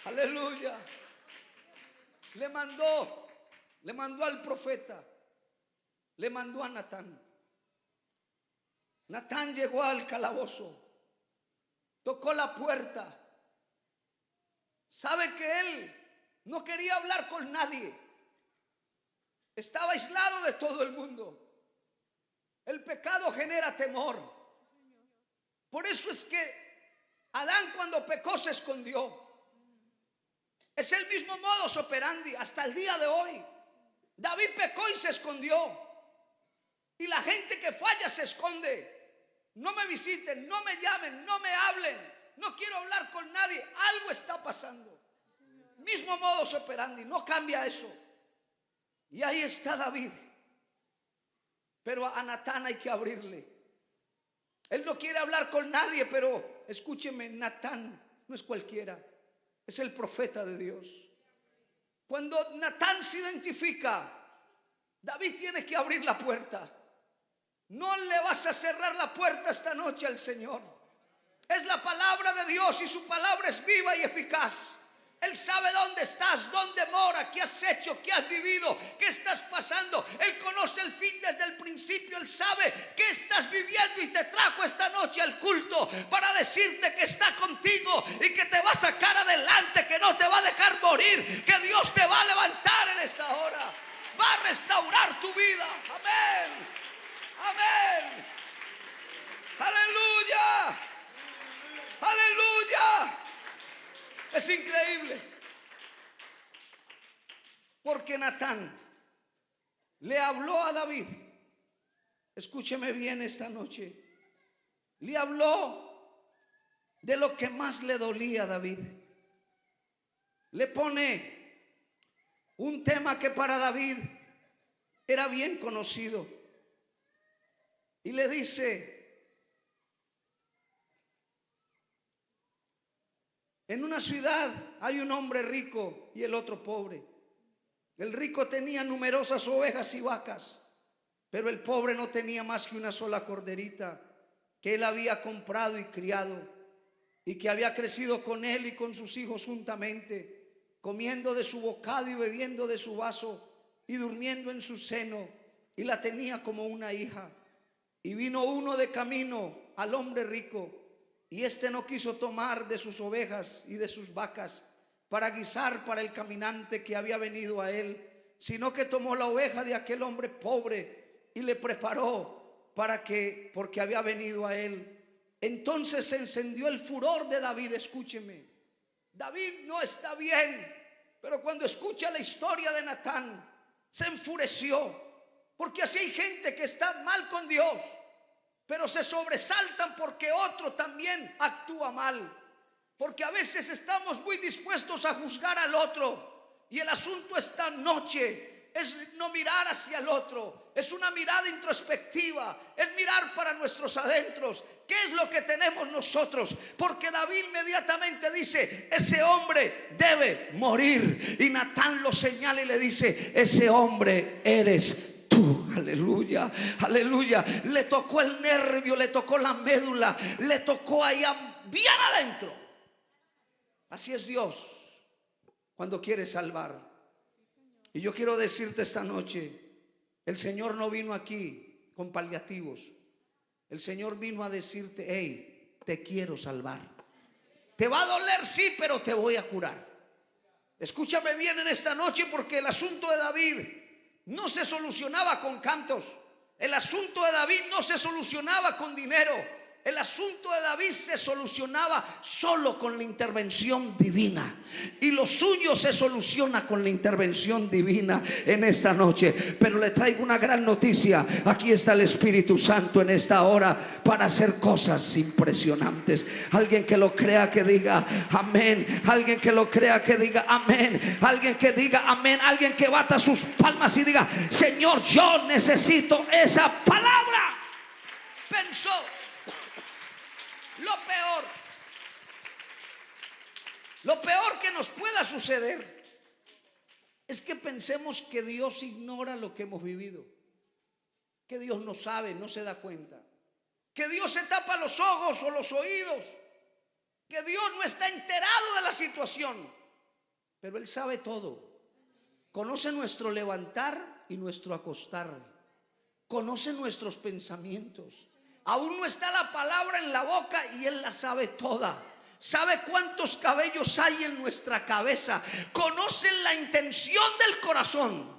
Aleluya. Le mandó al profeta, le mandó a Natán. Natán llegó al calabozo, tocó la puerta. Sabe que él no quería hablar con nadie. Estaba aislado de todo el mundo. El pecado genera temor. Por eso es que Adán, cuando pecó, se escondió. Es el mismo modus operandi hasta el día de hoy. David pecó y se escondió. Y la gente que falla se esconde. No me visiten, no me llamen, no me hablen. No quiero hablar con nadie. Algo está pasando. Mismo modus operandi, no cambia eso. Y ahí está David. Pero a Natán hay que abrirle. Él no quiere hablar con nadie, pero escúcheme, Natán no es cualquiera. Es el profeta de Dios. Cuando Natán se identifica, David tiene que abrir la puerta. No le vas a cerrar la puerta esta noche al Señor. Es la palabra de Dios y su palabra es viva y eficaz. Él sabe dónde estás, dónde mora, qué has hecho, qué has vivido, qué estás pasando. Él conoce el fin desde el principio. Él sabe qué estás viviendo y te trajo esta noche al culto para decirte que está contigo y que te va a sacar adelante, que no te va a dejar morir, que Dios te va a levantar en esta hora. Va a restaurar tu vida. Amén. Amén. Aleluya. Aleluya. Es increíble. Porque Natán le habló a David. Escúcheme bien esta noche. Le habló de lo que más le dolía a David. Le pone un tema que para David era bien conocido. Y le dice: en una ciudad hay un hombre rico y el otro pobre. El rico tenía numerosas ovejas y vacas, pero el pobre no tenía más que una sola corderita que él había comprado y criado, y que había crecido con él y con sus hijos juntamente, comiendo de su bocado y bebiendo de su vaso y durmiendo en su seno, y la tenía como una hija. Y vino uno de camino al hombre rico, y éste no quiso tomar de sus ovejas y de sus vacas para guisar para el caminante que había venido a él, sino que tomó la oveja de aquel hombre pobre y le preparó porque había venido a él. Entonces se encendió el furor de David. Escúcheme, David no está bien, pero cuando escucha la historia de Natán se enfureció, porque así hay gente que está mal con Dios, pero se sobresaltan porque otro también actúa mal. Porque a veces estamos muy dispuestos a juzgar al otro, y el asunto esta noche es no mirar hacia el otro, es una mirada introspectiva, es mirar para nuestros adentros. ¿Qué es lo que tenemos nosotros? Porque David inmediatamente dice: ese hombre debe morir. Y Natán lo señala y le dice: ese hombre eres tú. Aleluya, aleluya. Le tocó el nervio, le tocó la médula, le tocó allá bien adentro. Así es Dios cuando quiere salvar. Y yo quiero decirte esta noche: el Señor no vino aquí con paliativos. El Señor vino a decirte: hey, te quiero salvar. Te va a doler, sí, pero te voy a curar. Escúchame bien en esta noche, porque el asunto de David no se solucionaba con cantos. El asunto de David no se solucionaba con dinero. El asunto de David se solucionaba solo con la intervención divina. Y lo suyo se soluciona con la intervención divina en esta noche. Pero le traigo una gran noticia. Aquí está el Espíritu Santo en esta hora para hacer cosas impresionantes. Alguien que lo crea, que diga amén. Alguien que lo crea, que diga amén. Alguien que diga amén. Alguien que bata sus palmas y diga: Señor, yo necesito esa palabra. Pensó: lo peor que nos pueda suceder es que pensemos que Dios ignora lo que hemos vivido, que Dios no sabe, no se da cuenta, que Dios se tapa los ojos o los oídos, que Dios no está enterado de la situación. Pero Él sabe todo. Conoce nuestro levantar y nuestro acostar. Conoce nuestros pensamientos. Aún no está la palabra en la boca y Él la sabe toda. Sabe cuántos cabellos hay en nuestra cabeza. Conoce la intención del corazón.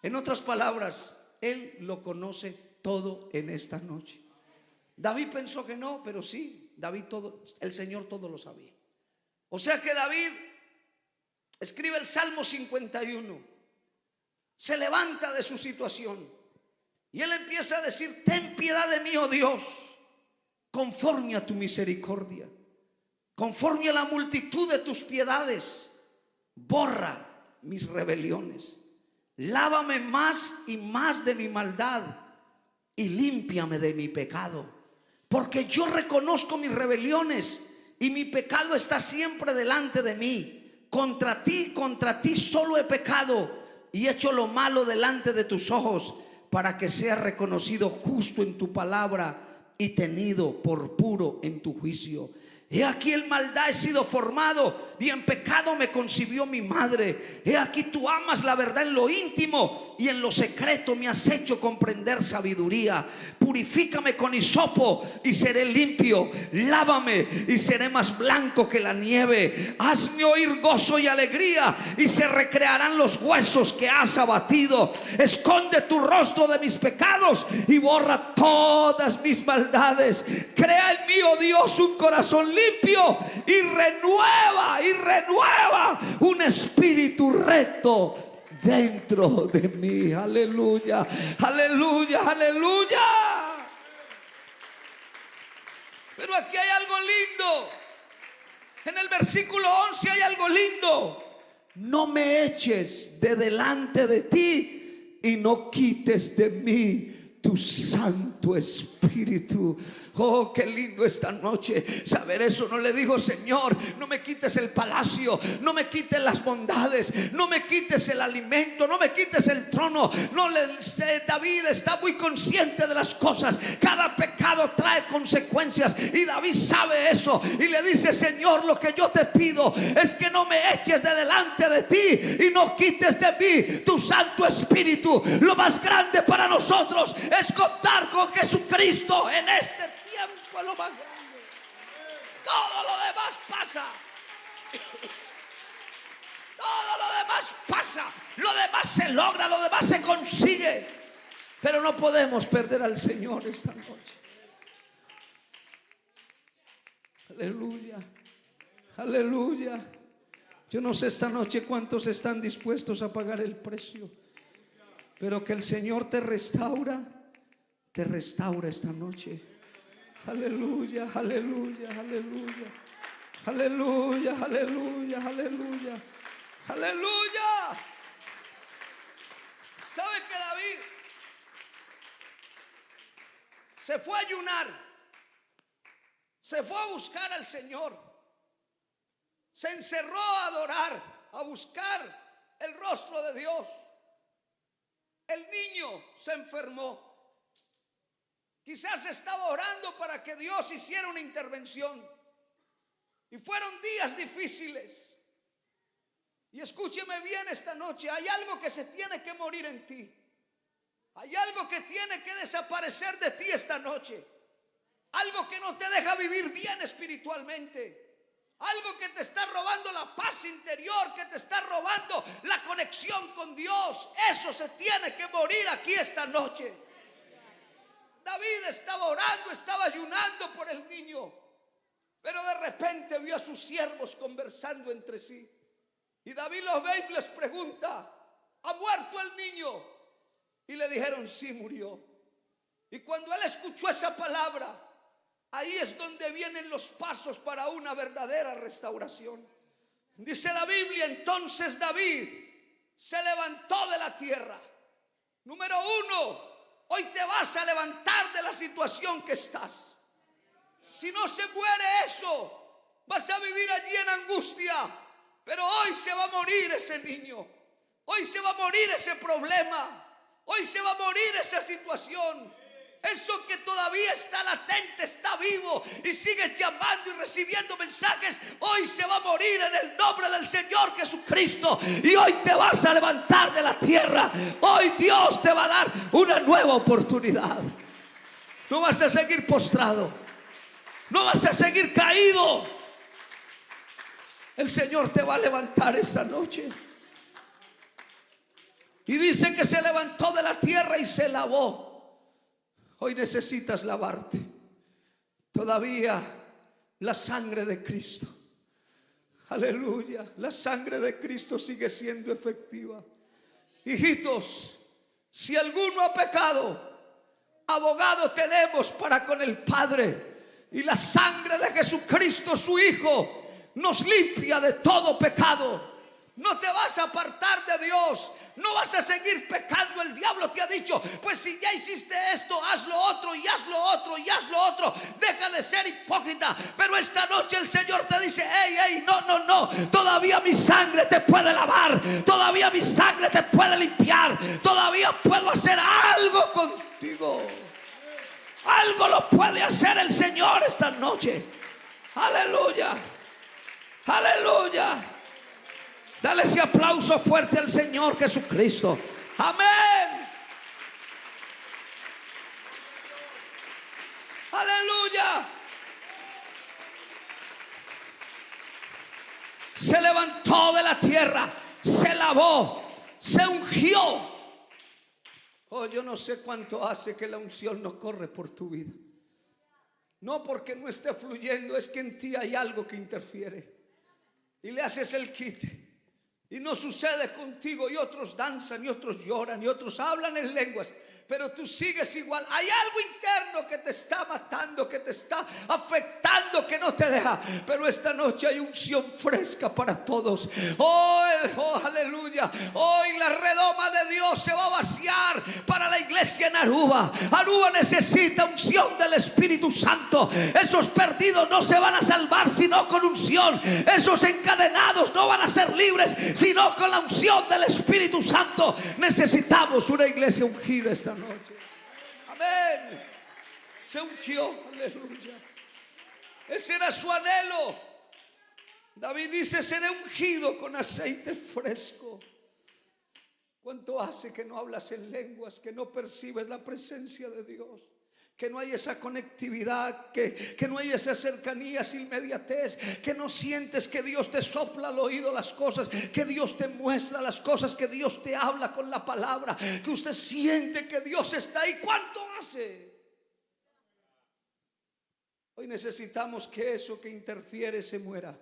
En otras palabras, Él lo conoce todo en esta noche. David pensó que no, pero sí, el Señor todo lo sabía. O sea que David escribe el Salmo 51. Se levanta de su situación. Y él empieza a decir: ten piedad de mí, oh Dios, conforme a tu misericordia, conforme a la multitud de tus piedades, borra mis rebeliones, lávame más y más de mi maldad y límpiame de mi pecado, porque yo reconozco mis rebeliones y mi pecado está siempre delante de mí. Contra ti solo he pecado y hecho lo malo delante de tus ojos, para que sea reconocido justo en tu palabra y tenido por puro en tu juicio. He aquí en maldad he sido formado y en pecado me concibió mi madre. He aquí tú amas la verdad en lo íntimo y en lo secreto me has hecho comprender sabiduría. Purifícame con hisopo y seré limpio. Lávame y seré más blanco que la nieve. Hazme oír gozo y alegría y se recrearán los huesos que has abatido. Esconde tu rostro de mis pecados y borra todas mis maldades. Crea en mí, oh Dios, un corazón limpio y renueva un espíritu recto dentro de mí. Aleluya, aleluya, aleluya. Pero aquí hay algo lindo. En el versículo 11 hay algo lindo. No me eches de delante de ti y no quites de mí tu Santo Espíritu. Oh, qué lindo esta noche saber eso. No le digo, Señor, no me quites el palacio, no me quites las bondades, no me quites el alimento, no me quites el trono. No le, David está muy consciente de las cosas. Cada pecado trae consecuencias y David sabe eso y le dice, Señor, lo que yo te pido es que no me eches de delante de ti y no quites de mí tu Santo Espíritu. Lo más grande para nosotros es contar con Jesucristo en este tiempo, es lo más grande. Todo lo demás pasa. Todo lo demás pasa. Lo demás se logra, lo demás se consigue. Pero no podemos perder al Señor esta noche. Aleluya. Aleluya. Yo no sé esta noche cuántos están dispuestos a pagar el precio. Pero que el Señor te restaura esta noche. Aleluya, aleluya, aleluya. Aleluya, aleluya, aleluya. Aleluya. ¿Sabe que David se fue a ayunar? Se fue a buscar al Señor. Se encerró a adorar, a buscar el rostro de Dios. El niño se enfermó. Quizás estaba orando para que Dios hiciera una intervención. Y fueron días difíciles. Y escúcheme bien esta noche. Hay algo que se tiene que morir en ti. Hay algo que tiene que desaparecer de ti esta noche. Algo que no te deja vivir bien espiritualmente. Algo que te está robando la paz interior, que te está robando la conexión con Dios. Eso se tiene que morir aquí esta noche. David estaba orando, estaba ayunando por el niño, pero de repente vio a sus siervos conversando entre sí. Y David los ve y les pregunta, ¿ha muerto el niño? Y le dijeron, sí, murió. Y cuando él escuchó esa palabra, ahí es donde vienen los pasos para una verdadera restauración. Dice la Biblia, entonces David se levantó de la tierra. Número 1, hoy te vas a levantar de la situación que estás. Si no se muere eso, vas a vivir allí en angustia. Pero hoy se va a morir ese niño. Hoy se va a morir ese problema. Hoy se va a morir esa situación. Eso que todavía está latente, está vivo y sigues llamando y recibiendo mensajes, hoy se va a morir en el nombre del Señor Jesucristo. Y hoy te vas a levantar de la tierra. Hoy Dios te va a dar una nueva oportunidad. No vas a seguir postrado. No vas a seguir caído. El Señor te va a levantar esta noche. Y dice que se levantó de la tierra y se lavó. Hoy necesitas lavarte. Todavía la sangre de Cristo. Aleluya. La sangre de Cristo sigue siendo efectiva. Hijitos, si alguno ha pecado, abogado tenemos para con el Padre. Y la sangre de Jesucristo, su Hijo, nos limpia de todo pecado. No te vas a apartar de Dios. No vas a seguir pecando. El diablo te ha dicho, pues si ya hiciste esto, haz lo otro y haz lo otro y haz lo otro. Deja de ser hipócrita. Pero esta noche el Señor te dice, hey, no. Todavía mi sangre te puede lavar. Todavía mi sangre te puede limpiar. Todavía puedo hacer algo contigo. Algo lo puede hacer el Señor esta noche. Aleluya. Aleluya. Dale ese aplauso fuerte al Señor Jesucristo. Amén. Aleluya. Se levantó de la tierra, se lavó, se ungió. Oh, yo no sé cuánto hace que la unción no corre por tu vida. No porque no esté fluyendo, es que en ti hay algo que interfiere. Y le haces el quite. Y no sucede contigo, y otros danzan, y otros lloran, y otros hablan en lenguas, pero tú sigues igual. Hay algo interno que te está matando, que te está afectando, que no te deja. Pero esta noche hay unción fresca para todos. Oh, aleluya. Hoy la redoma de Dios se va a vaciar para la iglesia en Aruba. Aruba necesita unción del Espíritu Santo. Esos perdidos no se van a salvar sino con unción. Esos encadenados no van a ser libres sino con la unción del Espíritu Santo. Necesitamos una iglesia ungida esta noche. Amén. Se ungió, aleluya. Ese era su anhelo. David dice, seré ungido con aceite fresco. ¿Cuánto hace que no hablas en lenguas, que no percibes la presencia de Dios? Que no hay esa conectividad, que no hay esa cercanía, esa inmediatez, que no sientes que Dios te sopla al oído las cosas, que Dios te muestra las cosas, que Dios te habla con la palabra, que usted siente que Dios está ahí. ¿Cuánto hace? Hoy necesitamos que eso que interfiere se muera.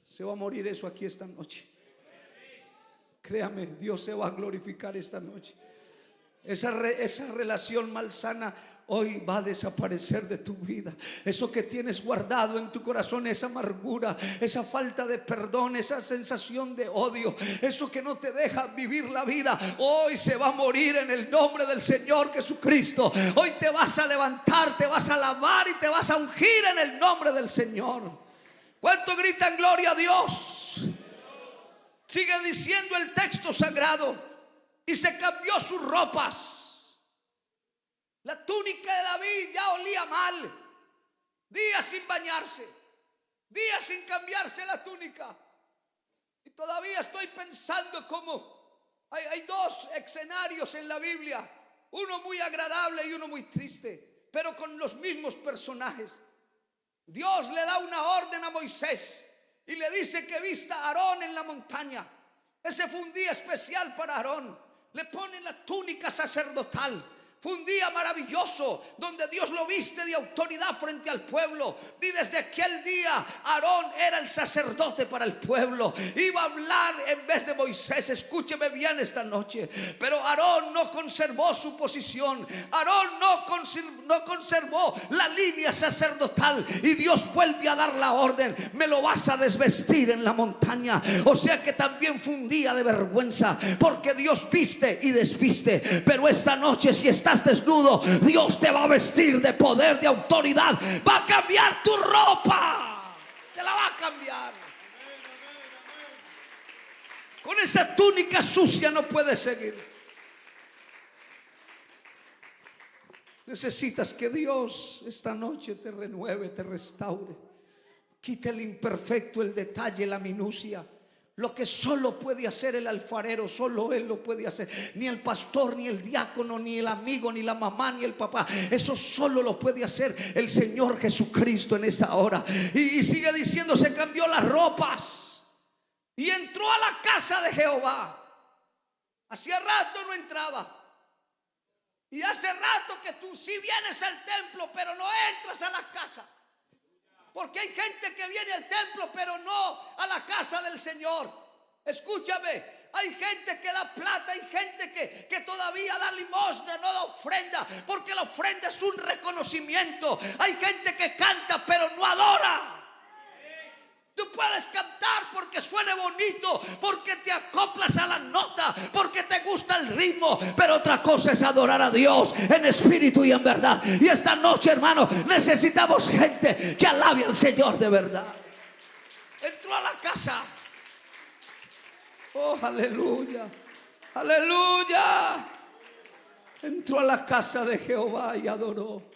Se va a morir eso aquí esta noche. Créame, Dios se va a glorificar esta noche. Esa relación malsana hoy va a desaparecer de tu vida. Eso que tienes guardado en tu corazón, esa amargura, esa falta de perdón, esa sensación de odio, eso que no te deja vivir la vida, hoy se va a morir en el nombre del Señor Jesucristo. Hoy te vas a levantar, te vas a alabar y te vas a ungir en el nombre del Señor. ¿Cuánto gritan gloria a Dios? Sigue diciendo el texto sagrado. Y se cambió sus ropas. La túnica de David ya olía mal. Días sin bañarse, días sin cambiarse la túnica. Y todavía estoy pensando cómo hay dos escenarios en la Biblia. Uno muy agradable y uno muy triste, pero con los mismos personajes. Dios le da una orden a Moisés y le dice que vista a Aarón en la montaña. Ese fue un día especial para Aarón. Le pone la túnica sacerdotal. Fue un día maravilloso donde Dios lo viste de autoridad frente al pueblo. Y desde aquel día Aarón era el sacerdote para el pueblo. Iba a hablar en vez de Moisés. Escúcheme bien esta noche. Pero Aarón no conservó su posición. Aarón no conservó la línea sacerdotal. Y Dios vuelve a dar la orden. Me lo vas a desvestir en la montaña. O sea que también fue un día de vergüenza. Porque Dios viste y desviste. Pero esta noche, si estás desnudo, Dios te va a vestir de poder, de autoridad. Va a cambiar tu ropa. Te la va a cambiar. Con esa túnica sucia no puedes seguir. Necesitas que Dios esta noche te renueve, te restaure. Quite el imperfecto, el detalle, la minucia. Lo que solo puede hacer el alfarero, solo Él lo puede hacer. Ni el pastor, ni el diácono, ni el amigo, ni la mamá, ni el papá. Eso solo lo puede hacer el Señor Jesucristo en esta hora. Y sigue diciendo, se cambió las ropas y entró a la casa de Jehová. Hacía rato no entraba. Y hace rato que tú sí vienes al templo, pero no entras a la casa. Porque hay gente que viene al templo pero no a la casa del Señor. Escúchame, hay gente que da plata, hay gente que todavía da limosna, no da ofrenda, porque la ofrenda es un reconocimiento. Hay gente que canta pero no adora. Tú puedes cantar porque suene bonito, porque te acoplas a la nota, porque te gusta el ritmo, pero otra cosa es adorar a Dios en espíritu y en verdad. Y esta noche, hermano, necesitamos gente que alabe al Señor de verdad. Entró a la casa. Oh, aleluya, aleluya. Entró a la casa de Jehová y adoró.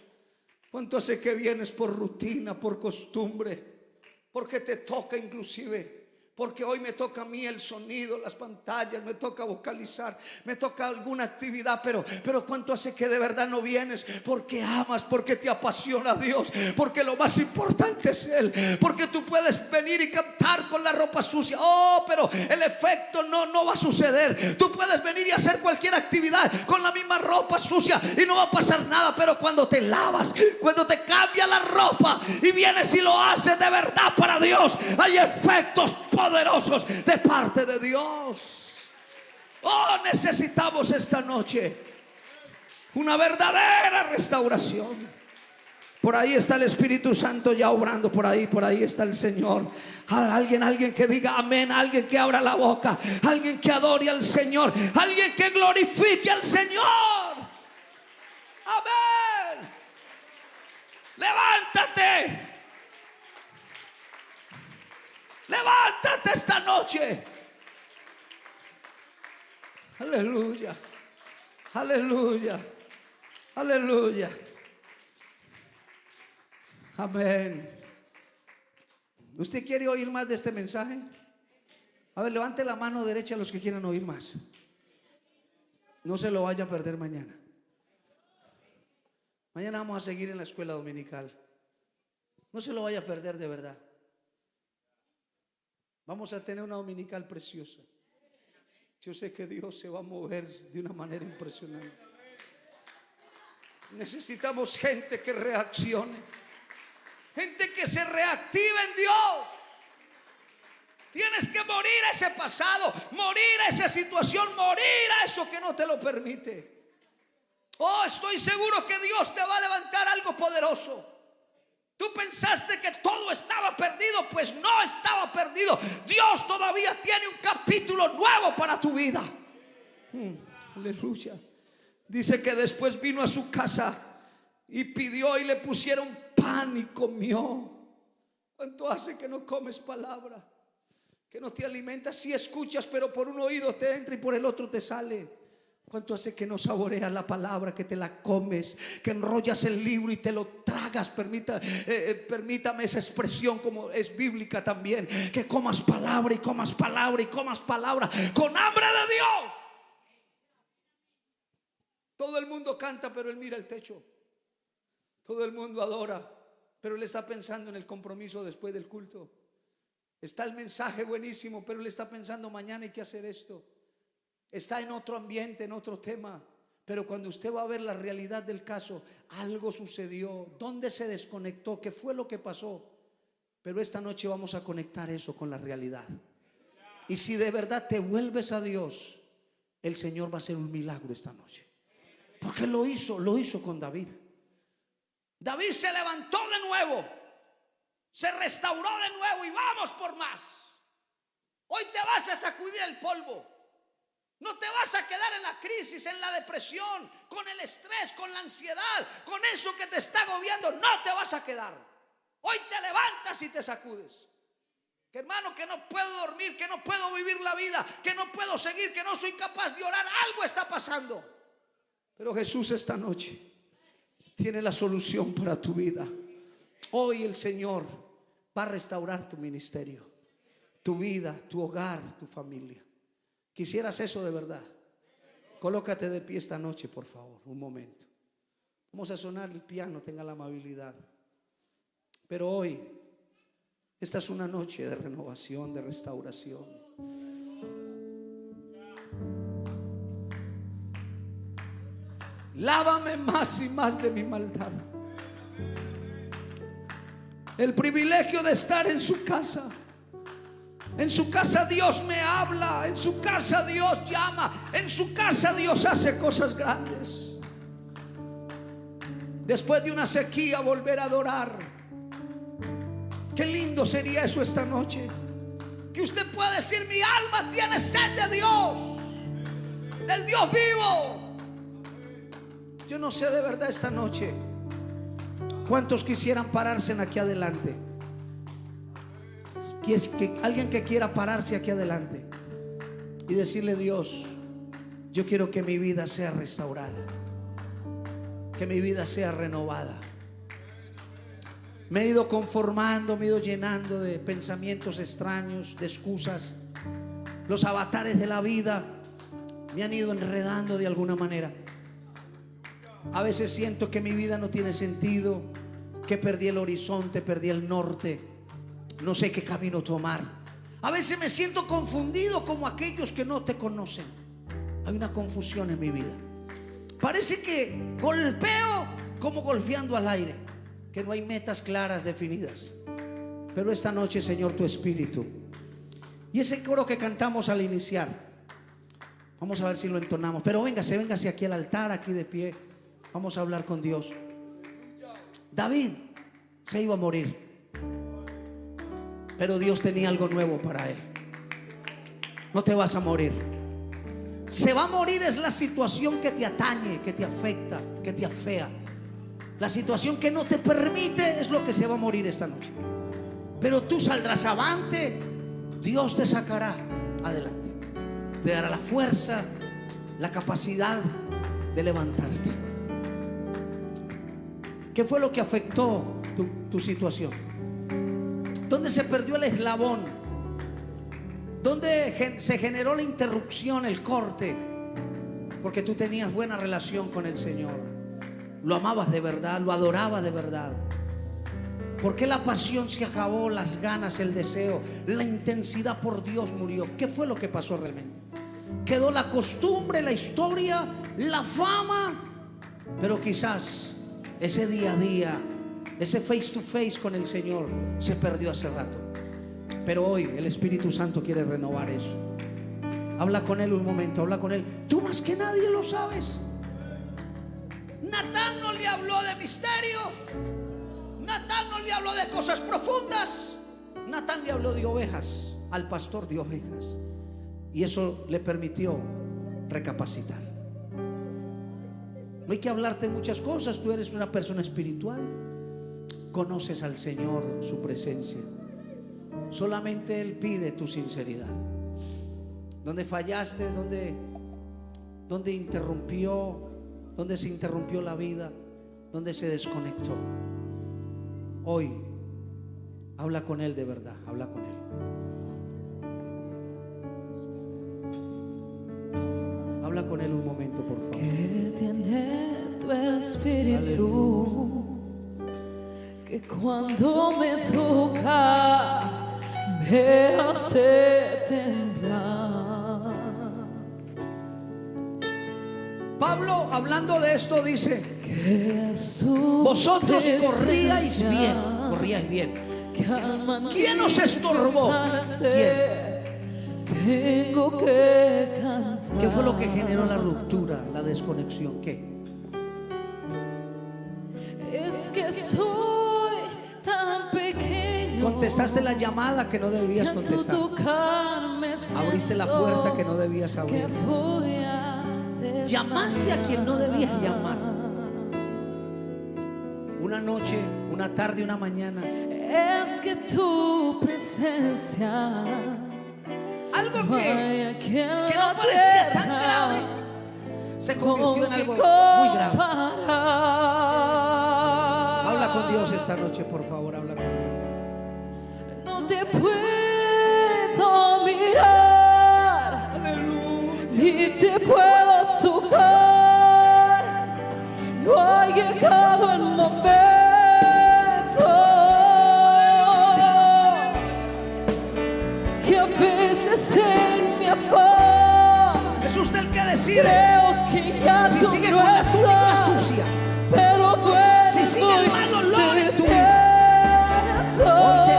¿Cuánto hace que vienes por rutina, por costumbre? Porque te toca inclusive. Porque hoy me toca a mí el sonido, las pantallas, me toca vocalizar, me toca alguna actividad, pero ¿cuánto hace que de verdad no vienes? Porque amas, porque te apasiona Dios, porque lo más importante es Él, porque tú puedes venir y cantar con la ropa sucia. Oh, pero el efecto no va a suceder. Tú puedes venir y hacer cualquier actividad con la misma ropa sucia y no va a pasar nada, pero cuando te lavas, cuando te cambias la ropa y vienes y lo haces de verdad para Dios, hay efectos poderosos de parte de Dios. Oh, necesitamos esta noche una verdadera restauración. Por ahí está el Espíritu Santo ya obrando, por ahí está el Señor. Alguien que diga amén, alguien que abra la boca, alguien que adore al Señor, alguien que glorifique al Señor. Amén. Levántate. Levántate esta noche. Aleluya, aleluya, aleluya. Amén. ¿Usted quiere oír más de este mensaje? A ver, levante la mano derecha a los que quieran oír más. No se lo vaya a perder mañana. Mañana vamos a seguir en la escuela dominical. No se lo vaya a perder de verdad. Vamos a tener una dominical preciosa. Yo sé que Dios se va a mover de una manera impresionante. Necesitamos gente que reaccione, gente que se reactive en Dios. Tienes que morir a ese pasado, morir a esa situación, morir a eso que no te lo permite. Oh, estoy seguro que Dios te va a levantar algo poderoso. Tú pensaste que todo estaba perdido, pues no estaba perdido. Dios todavía tiene un capítulo nuevo para tu vida. Aleluya. Dice que después vino a su casa y pidió y le pusieron pan y comió. ¿Cuánto hace que no comes palabra? Que no te alimentas, sí escuchas, pero por un oído te entra y por el otro te sale. ¿Cuánto hace que no saboreas la palabra, que te la comes, que enrollas el libro y te lo tragas? Permítame esa expresión como es bíblica también, que comas palabra y comas palabra y comas palabra con hambre de Dios. Todo el mundo canta, pero él mira el techo. Todo el mundo adora, pero él está pensando en el compromiso después del culto. Está el mensaje buenísimo, pero él está pensando mañana hay que hacer esto. Está en otro ambiente, en otro tema. Pero cuando usted va a ver la realidad del caso, algo sucedió. ¿Dónde se desconectó? ¿Qué fue lo que pasó? Pero esta noche vamos a conectar eso con la realidad. Y si de verdad te vuelves a Dios, el Señor va a hacer un milagro esta noche. Porque lo hizo con David. David se levantó de nuevo, se restauró de nuevo y vamos por más. Hoy te vas a sacudir el polvo. No te vas a quedar en la crisis, en la depresión, con el estrés, con la ansiedad, con eso que te está agobiando. No te vas a quedar. Hoy te levantas y te sacudes. Que hermano, que no puedo dormir, que no puedo vivir la vida, que no puedo seguir, que no soy capaz de orar. Algo está pasando. Pero Jesús esta noche tiene la solución para tu vida. Hoy el Señor va a restaurar tu ministerio, tu vida, tu hogar, tu familia. ¿Quisieras eso de verdad? Colócate de pie esta noche, por favor, un momento. Vamos a sonar el piano, tenga la amabilidad. Pero hoy, esta es una noche de renovación, de restauración. Lávame más y más de mi maldad. El privilegio de estar en su casa. En su casa Dios me habla, en su casa Dios llama, en su casa Dios hace cosas grandes. Después de una sequía volver a adorar. Qué lindo sería eso esta noche. Que usted pueda decir: mi alma tiene sed de Dios, del Dios vivo. Yo no sé de verdad esta noche cuántos quisieran pararse en aquí adelante. Alguien que quiera pararse aquí adelante y decirle: Dios, yo quiero que mi vida sea restaurada, que mi vida sea renovada. Me he ido conformando, me he ido llenando de pensamientos extraños, de excusas. Los avatares de la vida me han ido enredando de alguna manera. A veces siento que mi vida no tiene sentido, que perdí el horizonte, perdí el norte, no sé qué camino tomar. A veces me siento confundido como aquellos que no te conocen. Hay una confusión en mi vida. Parece que golpeo como golpeando al aire, que no hay metas claras definidas. Pero esta noche, Señor, tu Espíritu, y ese coro que cantamos al iniciar, vamos a ver si lo entonamos. Pero véngase aquí al altar, aquí de pie. Vamos a hablar con Dios. David se iba a morir, pero Dios tenía algo nuevo para él. No te vas a morir. Se va a morir es la situación que te atañe, que te afecta, que te afea. La situación que no te permite es lo que se va a morir esta noche. Pero tú saldrás avante. Dios te sacará adelante. Te dará la fuerza, la capacidad de levantarte. ¿Qué fue lo que afectó tu situación? ¿Dónde se perdió el eslabón? ¿Dónde se generó la interrupción, el corte? Porque tú tenías buena relación con el Señor. Lo amabas de verdad, lo adorabas de verdad. ¿Por qué la pasión se acabó? Las ganas, el deseo, la intensidad por Dios murió. ¿Qué fue lo que pasó realmente? Quedó la costumbre, la historia, la fama, pero quizás ese día a día, ese face to face con el Señor se perdió hace rato. Pero hoy el Espíritu Santo quiere renovar eso. Habla con Él un momento, habla con Él. Tú más que nadie lo sabes. Natán no le habló de misterios. Natán no le habló de cosas profundas. Natán le habló de ovejas, al pastor de ovejas. Y eso le permitió recapacitar. No hay que hablarte muchas cosas. Tú eres una persona espiritual. Conoces al Señor, su presencia. Solamente Él pide tu sinceridad. Donde fallaste, donde interrumpió, donde se interrumpió la vida, donde se desconectó. Hoy habla con Él de verdad, habla con Él. Habla con Él un momento, por favor. Que tiene tu espíritu, que cuando me toca me hace temblar. Pablo, hablando de esto, dice: que vosotros corríais bien. ¿Quién os estorbó? ¿Quién? Tengo que cantar. ¿Qué fue lo que generó la ruptura, la desconexión? ¿Qué? Es que soy tan pequeño. Contestaste la llamada que no debías contestar. Abriste la puerta que no debías abrir. Llamaste a quien no debías llamar. Una noche, una tarde, una mañana. Es que tu presencia, algo que no parecía tan grave, se convirtió en algo muy grave. Habla con Dios esta noche, por favor, habla con Él. No te puedo mirar, ni te puedo tocar. No ha llegado el momento. Y a veces en mi afán es usted el que decide. Creo que ya si tú sigue no con la estás, túnica sucia, pero bueno, si sigue el mal olor en tu vida, siento. hoy te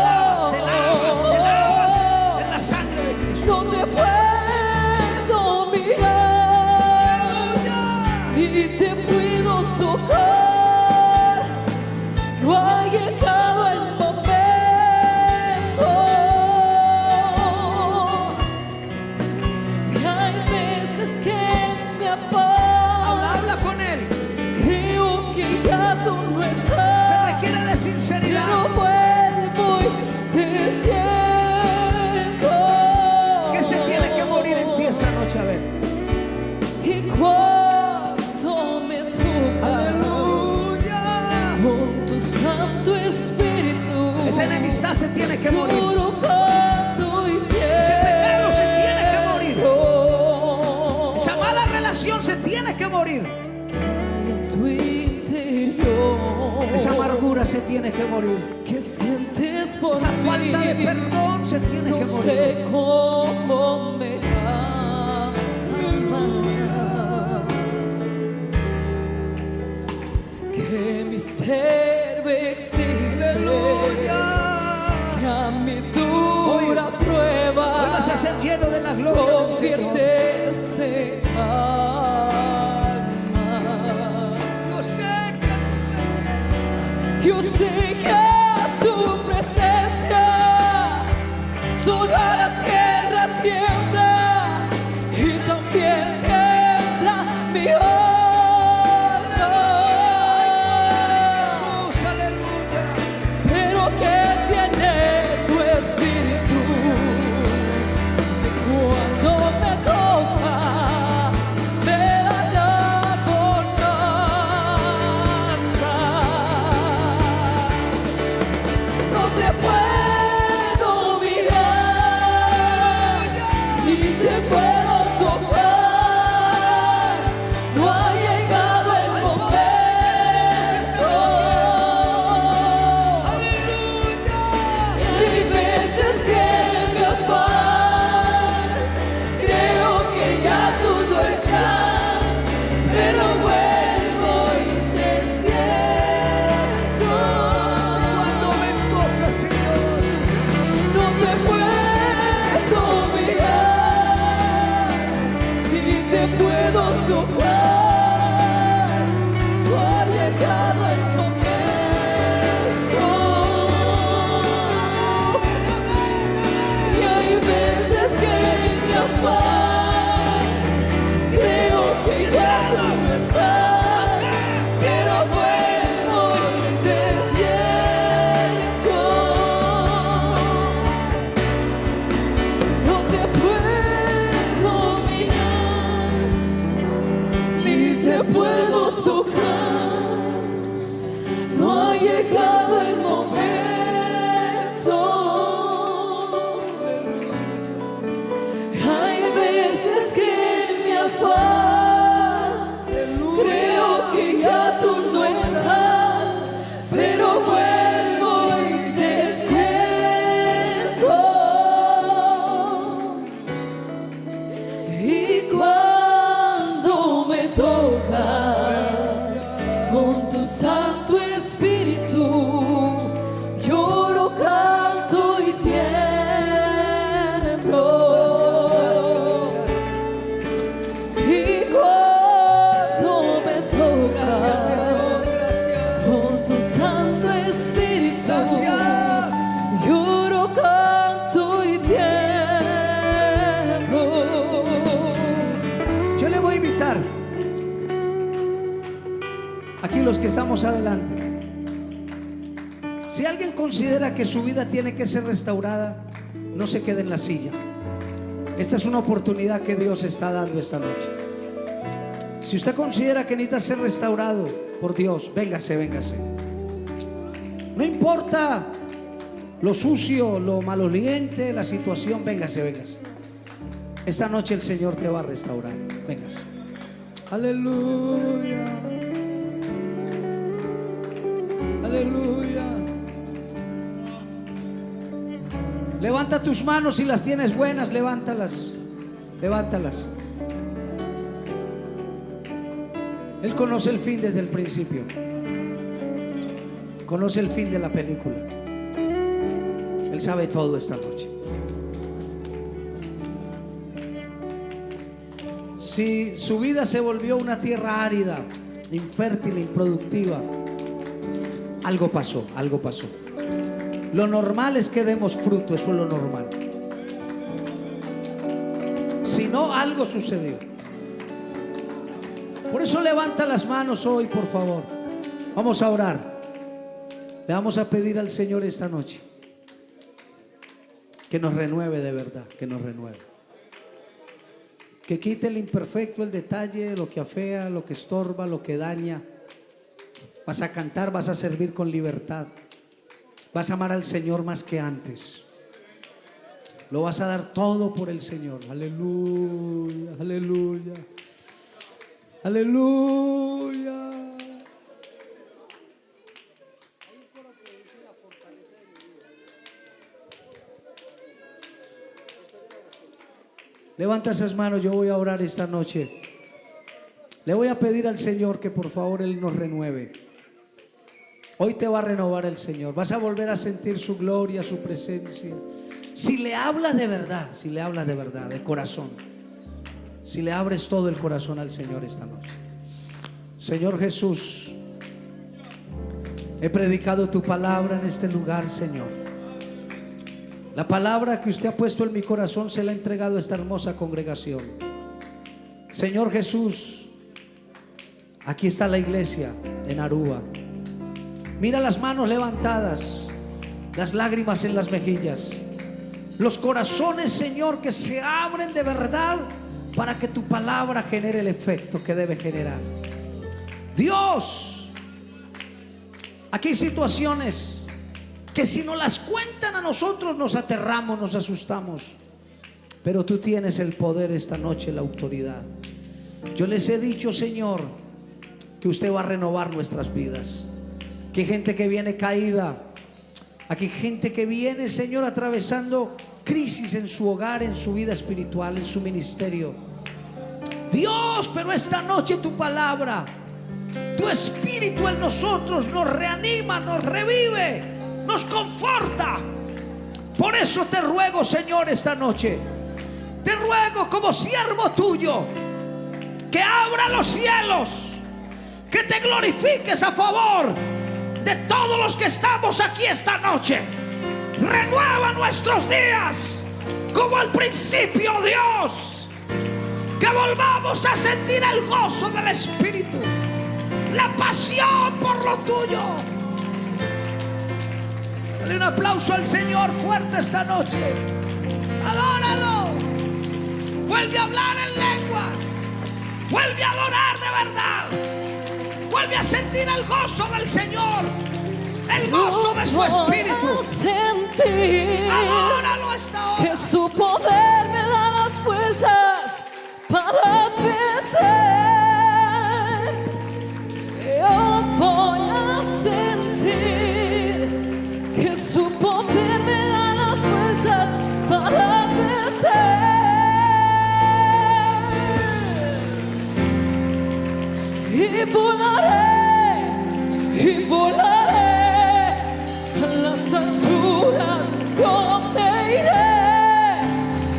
lavas en la sangre de Cristo. No te puedo mirar, ni te puedo tocar. Santo Espíritu. Esa enemistad se tiene que morir. Lloro, canto y Ese pecado se tiene que morir. tiemblo. Esa mala relación se tiene que morir. En tu interior, Esa amargura se tiene que morir. que sientes por Esa mí, falta de perdón se tiene no que sé morir. cómo me amas, que mi ser existe, que a mi dura prueba Hoy vas a ser lleno de la gloria del Señor. conviertes en calma. Yo sé que a tu presencia toda la tierra tiembla y también tiembla mi alma. Jesús, aleluya. Pero que tiene tu espíritu, que cuando me toca me da la bonanza. No te puedo mirar ni te puedo tocar, no ha llegado el momento. Hay veces que mi afán creo que ya tú no estás, pero vuelvo y te siento. Cuando me toca, Señor. No te puedo mirar ni te puedo tocar, no ha llegado el momento. Y hay veces que en mi afán creo que ya tú no estás, pero vuelvo y te siento. No te puedo mirar ni te puedo tocar, no ha llegado el momento. Hay veces que en mi afán creo que ya tú no estás, pero vuelvo y te siento. Y cuando me tocas con tu Santo Espíritu, lloro, canto y tiemblo. Y cuando me tocas con tu Santo Espíritu, lloro, canto y tiemblo. Yo le voy a invitar aquí los que estamos adelante. Si alguien considera que su vida tiene que ser restaurada, no se quede en la silla. Esta es una oportunidad que Dios está dando esta noche. Si usted considera que necesita ser restaurado por Dios, véngase, véngase. No importa lo sucio, lo maloliente, la situación, véngase, véngase. Esta noche el Señor te va a restaurar. Véngase. Aleluya. Aleluya. Levanta tus manos si las tienes buenas, levántalas. Levántalas. Él conoce el fin desde el principio. Conoce el fin de la película. Él sabe todo esta noche. Si su vida se volvió una tierra árida, infértil, improductiva, algo pasó, algo pasó. Lo normal es que demos fruto, eso es lo normal. Si no, algo sucedió. Por eso levanta las manos hoy, por favor. Vamos a orar. Le vamos a pedir al Señor esta noche que nos renueve de verdad, que nos renueve. Que quite el imperfecto, el detalle, lo que afea, lo que estorba, lo que daña. Vas a cantar, vas a servir con libertad. Vas a amar al Señor más que antes. Lo vas a dar todo por el Señor. Aleluya, aleluya, aleluya. Levanta esas manos, yo voy a orar esta noche. Le voy a pedir al Señor que por favor Él nos renueve. Hoy te va a renovar el Señor. Vas a volver a sentir su gloria, su presencia. Si le hablas de verdad, si le hablas de verdad, de corazón, si le abres todo el corazón al Señor esta noche. Señor Jesús, he predicado tu palabra en este lugar, Señor. La palabra que usted ha puesto en mi corazón se la ha entregado a esta hermosa congregación. Señor Jesús, aquí está la iglesia en Aruba. Mira las manos levantadas, las lágrimas en las mejillas, los corazones, Señor, que se abren de verdad para que tu palabra genere el efecto que debe generar. Dios, aquí hay situaciones que si no las cuentan a nosotros nos aterramos, nos asustamos. Pero tú tienes el poder esta noche, la autoridad. Yo les he dicho, Señor, que usted va a renovar nuestras vidas. Que hay gente que viene caída. Aquí hay gente que viene, Señor, atravesando crisis en su hogar, en su vida espiritual, en su ministerio. Dios, pero esta noche tu palabra, tu espíritu en nosotros nos reanima, nos revive, nos conforta. Por eso te ruego, Señor, esta noche, te ruego como siervo tuyo, que abra los cielos, que te glorifiques a favor de todos los que estamos aquí esta noche. Renueva nuestros días como al principio, Dios. Que volvamos a sentir el gozo del Espíritu, la pasión por lo tuyo. Dale un aplauso al Señor fuerte esta noche. Adóralo. Vuelve a hablar en lenguas. Vuelve a adorar de verdad. Vuelve a sentir el gozo del Señor, el gozo de su Espíritu. Adóralo esta hora. Que su poder me da las fuerzas para vencer. Yo voy a sentir que su poder me da las fuerzas para vencer. Y volaré a las alturas, yo me iré.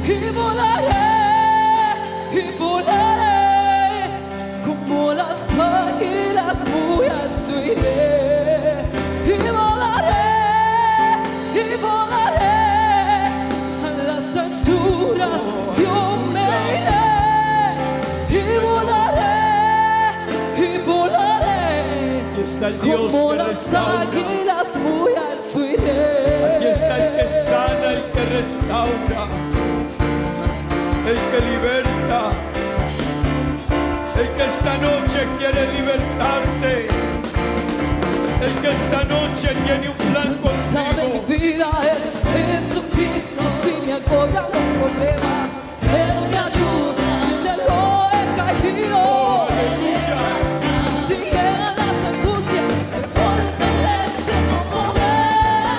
Y volaré como las águilas muy alto iré. Y volaré a las alturas, yo me iré. Y volaré Aquí está el Dios como que las restaura. águilas muy alto iré. Aquí está el que sana, el que restaura, el que liberta, el que esta noche quiere libertarte, el que esta noche tiene un plan Sabe mi contigo. vida es Jesucristo. Si me agobian los problemas, Él me ayuda. Si en Él no he caído, Aleluya. si llegan las angustias, me fortalece como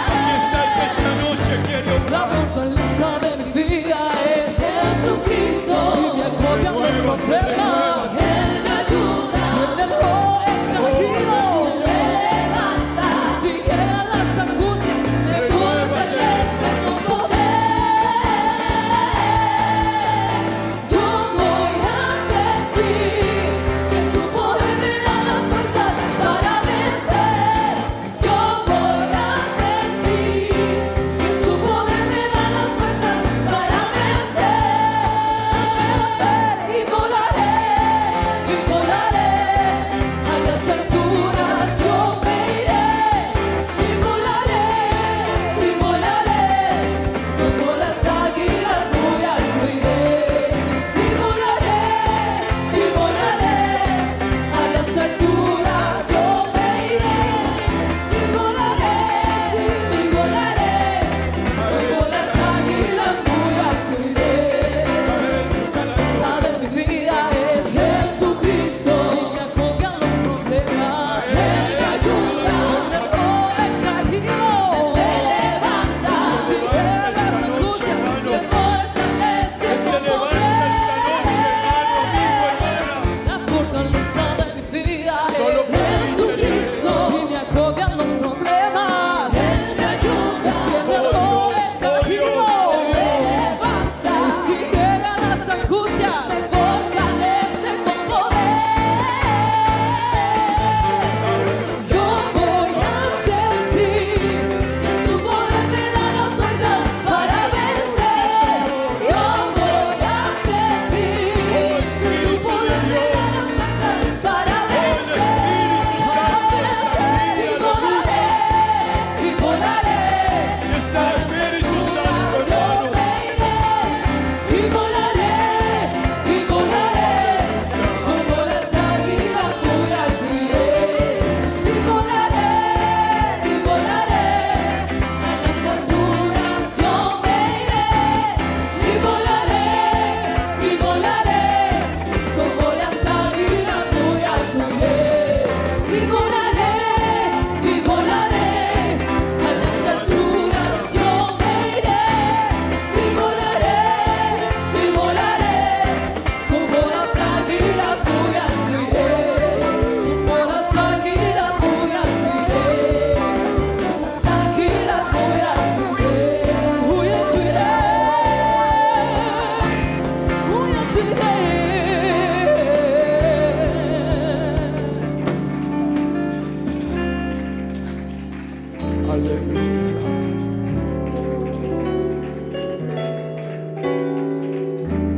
Aquí está el que esta noche quiere la orar. fortaleza de mi vida.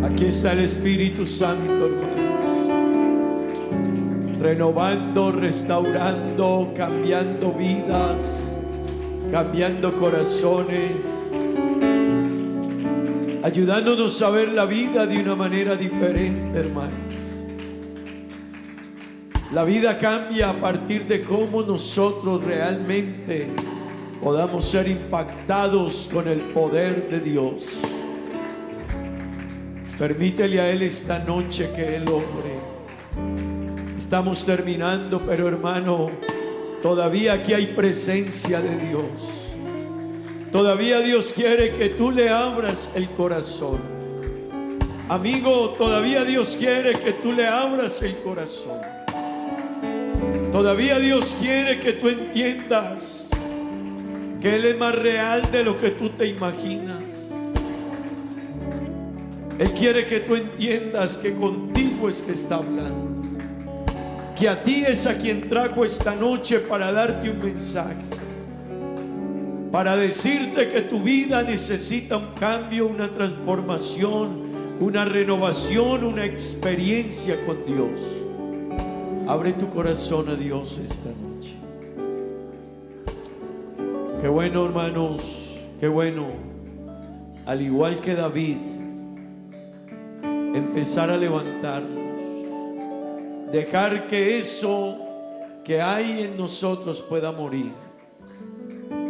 Aquí está el Espíritu Santo, hermanos, renovando, restaurando, cambiando vidas, cambiando corazones, ayudándonos a ver la vida de una manera diferente, hermanos. La vida cambia a partir de cómo nosotros realmente podamos ser impactados con el poder de Dios. Permítele a Él esta noche que Él obre. Estamos terminando, pero hermano, todavía aquí hay presencia de Dios. Todavía Dios quiere que tú le abras el corazón. Amigo, todavía Dios quiere que tú le abras el corazón. Todavía Dios quiere que tú entiendas que Él es más real de lo que tú te imaginas. Él quiere que tú entiendas que contigo es que está hablando, que a ti es a quien trajo esta noche para darte un mensaje, para decirte que tu vida necesita un cambio, una transformación, una renovación, una experiencia con Dios. Abre tu corazón a Dios esta noche. Qué bueno, hermanos, qué bueno. Al igual que David, empezar a levantarnos, dejar que eso que hay en nosotros pueda morir.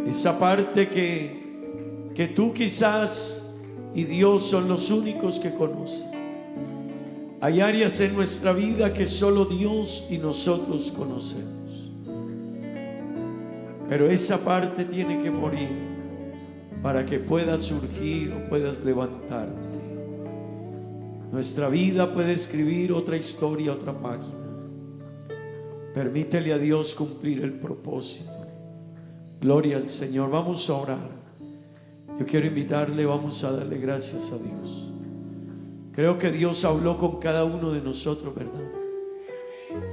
Esa parte que tú quizás y Dios son los únicos que conocen. Hay áreas en nuestra vida que solo Dios y nosotros conocemos, pero esa parte tiene que morir para que puedas surgir o puedas levantarte. Nuestra vida puede escribir otra historia, otra página. Permítele a Dios cumplir el propósito. Gloria al Señor. Vamos a orar. Yo quiero invitarle, vamos a darle gracias a Dios. Creo que Dios habló con cada uno de nosotros, ¿verdad?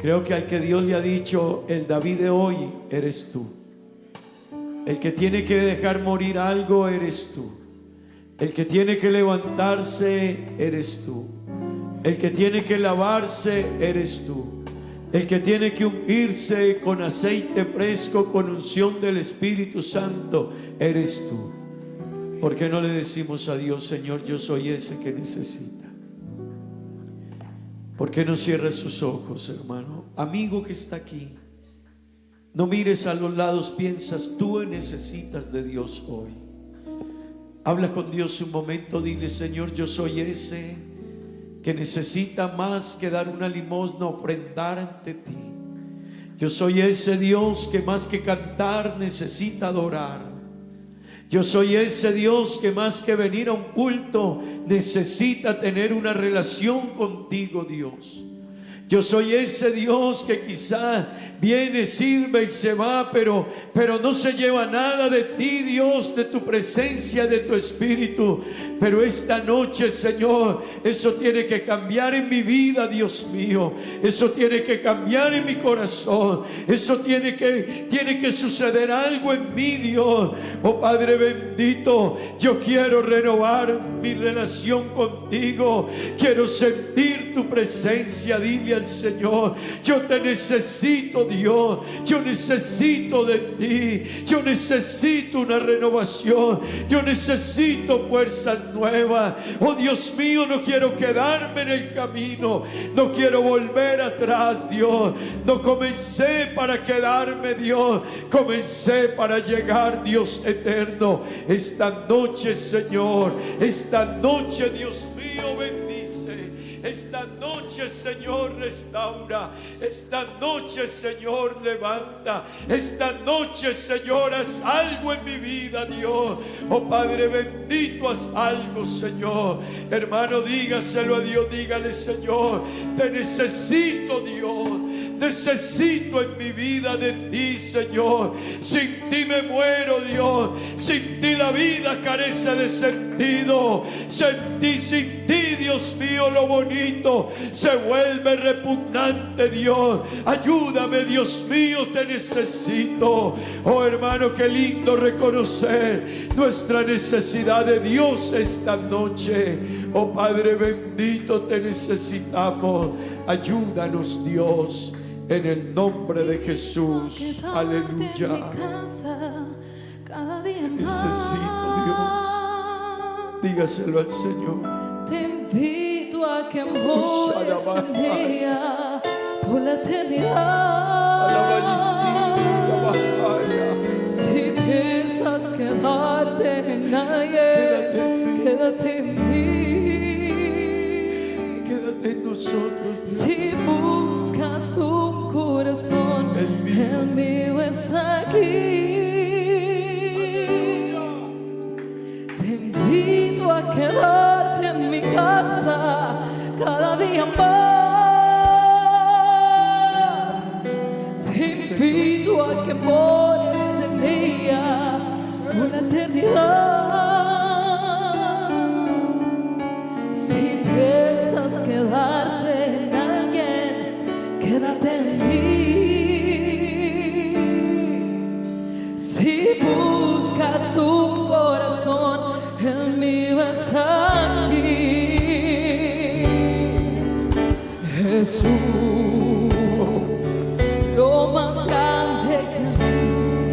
Creo que al que Dios le ha dicho, el David de hoy eres tú. El que tiene que dejar morir algo eres tú. El que tiene que levantarse eres tú. El que tiene que lavarse eres tú. El que tiene que ungirse con aceite fresco, con unción del Espíritu Santo, eres tú. ¿Por qué no le decimos a Dios, Señor, yo soy ese que necesita? ¿Por qué no cierras sus ojos, hermano? Amigo que está aquí, no mires a los lados, piensas, tú necesitas de Dios hoy. Habla con Dios un momento, dile, Señor, yo soy ese que necesita más que dar una limosna, ofrendar ante ti. Yo soy ese Dios que más que cantar necesita adorar. Yo soy ese Dios que más que venir a un culto necesita tener una relación contigo, Dios. Yo soy ese Dios que quizá viene, sirve y se va, pero no se lleva nada de ti, Dios, de tu presencia, de tu espíritu. Pero esta noche, Señor, eso tiene que cambiar en mi vida, Dios mío. Eso tiene que cambiar en mi corazón. Eso tiene que suceder algo en mí, Dios. Oh Padre bendito, yo quiero renovar mi relación contigo. Quiero sentir tu presencia. Dile al Señor, yo te necesito, Dios. Yo necesito de ti. Yo necesito una renovación. Yo necesito fuerzas nuevas. Oh Dios mío, no quiero quedarme en el camino. No quiero volver atrás, Dios. No comencé para quedarme, Dios. Comencé para llegar, Dios eterno. Esta noche, Señor, esta noche, Dios mío, bendice. Esta noche, Señor, restaura. Esta noche, Señor, levanta. Esta noche, Señor, haz algo en mi vida, Dios. Oh Padre bendito, haz algo, Señor. Hermano, dígaselo a Dios. Dígale, Señor, te necesito, Dios. Necesito en mi vida de ti, Señor. Sin ti me muero, Dios. Sin ti la vida carece de sentido. Sin ti, Dios mío, lo bonito se vuelve repugnante, Dios. Ayúdame, Dios mío, te necesito. Oh, hermano, qué lindo reconocer nuestra necesidad de Dios esta noche. Oh, Padre bendito, te necesitamos. Ayúdanos, Dios, en el nombre de Jesús. Aleluya. Necesito, Dios. Dígaselo al Señor. Te invito a que mores en ella por la eternidad. Si piensas quedarte en alguien, quédate en mí. Quédate en nosotros, Dios. Si buscas un corazón, el mío es aquí. Te invito a quedarte en mi casa cada día más. Te invito a que mores en ella por la eternidad. Si piensas quedarte en alguien, quédate en mí. Si buscas un corazón, el mío es aquí. Jesús, lo más grande que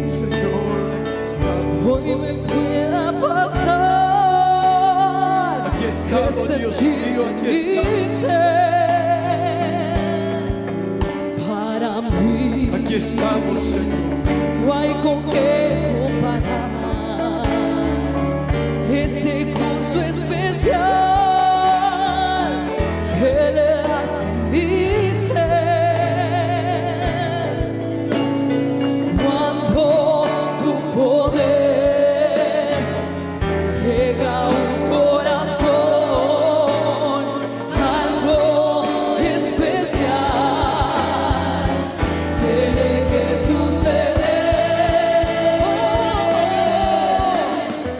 Señor, aquí estamos. hoy me pueda pasar. Aquí estamos, Dios mío, aquí para mí. Aquí estamos, Señor. No hay con qué comparar ese gozo especial que le hace mi ser. Cuando tu poder llega a un corazón, algo especial tiene que suceder.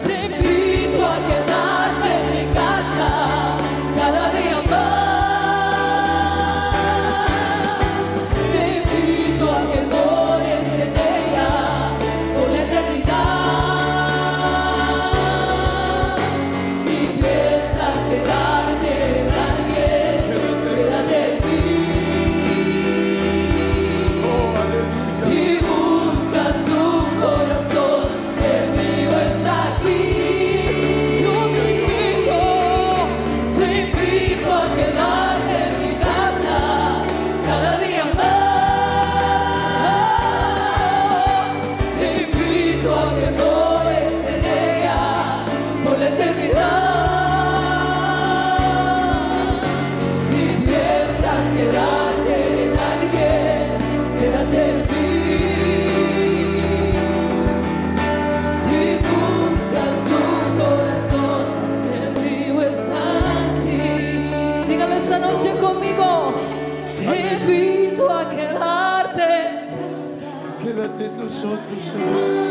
Te invito a quedarte en mi casa cada día más. Te invito a que mores en ella por la eternidad. Si piensas quedarte en alguien, quédate en mí. Si buscas un corazón, el mío está aquí. Yo te invito a quedarte en mi casa cada día más. Te invito a que mores en ella por la eternidad. Si piensas quedarte en alguien, quédate en mí. Si buscas un corazón, el mío es aquí. Dígalo esta noche conmigo. Te invito a quedarte. Quédate en nosotros, Señor.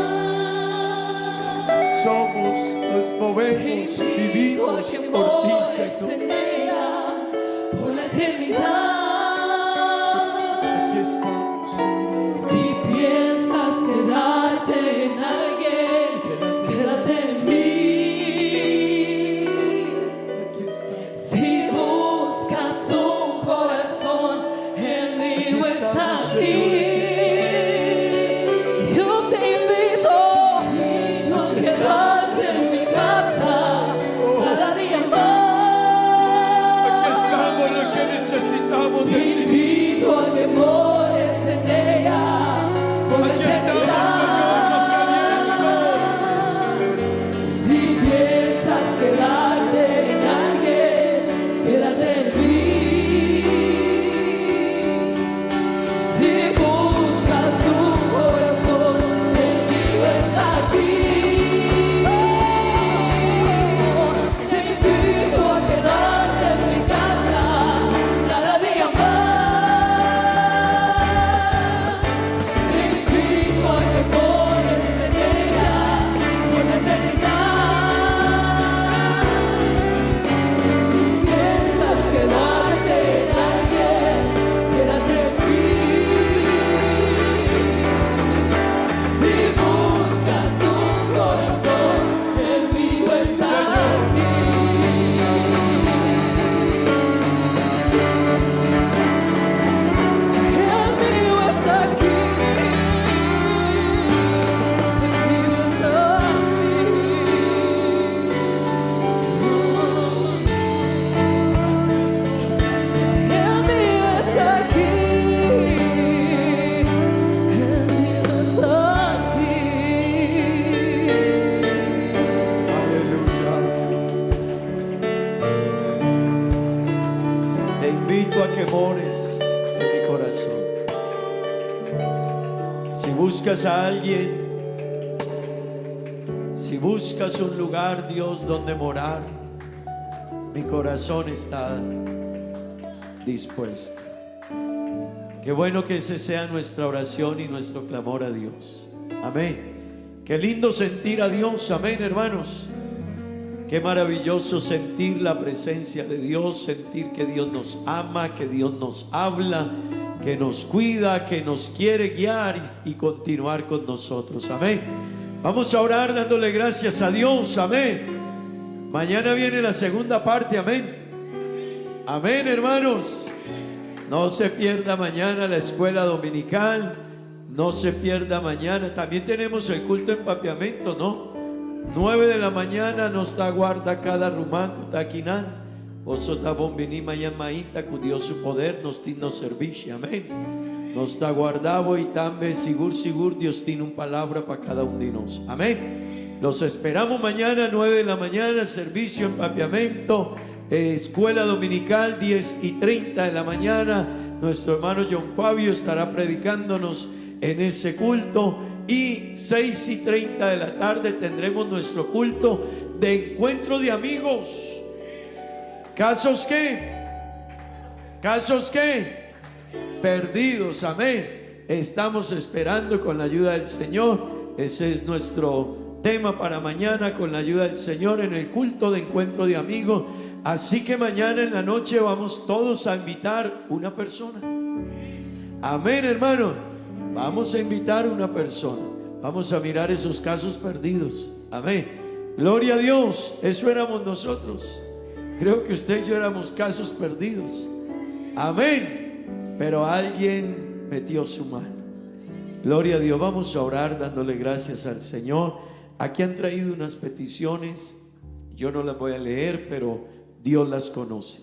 Somos, nos movemos, vivimos por ti, Señor. En ella por la eternidad. Aquí estamos, Señor. Si piensas quedarte en alguien, quédate en mí. Aquí estamos. Si buscas un corazón, el mío es aquí. Yo te invito a quedarte en mi casa cada día más. Aquí estamos, lo que necesitamos. buscas a alguien, si buscas un lugar, Dios, donde morar, mi corazón está dispuesto. Qué bueno que ese sea nuestra oración y nuestro clamor a Dios. Amén. Qué lindo sentir a Dios. Amén, hermanos. Qué maravilloso sentir la presencia de Dios, sentir que Dios nos ama, que Dios nos habla, que nos cuida, que nos quiere guiar y continuar con nosotros. Amén. Vamos a orar dándole gracias a Dios. Amén. Mañana viene la segunda parte. Amén. Amén, hermanos. No se pierda mañana la escuela dominical. No se pierda mañana. También tenemos el culto de empapeamiento, ¿no? 9 de la mañana nos da guarda cada rumán, taquinan. Oso tabón vinima y amaita, cu Dios su poder nos tiene servicio. Amén. Nos da guardado y también sigur Dios tiene una palabra para cada uno de nosotros. Amén. Los esperamos mañana 9 de la mañana, servicio empapeamiento. Escuela dominical 10:30 de la mañana. Nuestro hermano John Fabio estará predicándonos en ese culto. Y 6:30 de la tarde tendremos nuestro culto de encuentro de amigos. ¿Casos qué? ¿Casos qué? Perdidos. Amén. Estamos esperando con la ayuda del Señor. Ese es nuestro tema para mañana, con la ayuda del Señor, en el culto de encuentro de amigos. Así que mañana en la noche vamos todos a invitar una persona. Amén, hermano. Vamos a invitar una persona. Vamos a mirar esos casos perdidos. Amén. Gloria a Dios. Eso éramos nosotros. Creo que usted y yo éramos casos perdidos. Amén. Pero alguien metió su mano. Gloria a Dios. Vamos a orar dándole gracias al Señor. Aquí han traído unas peticiones. Yo no las voy a leer, pero Dios las conoce.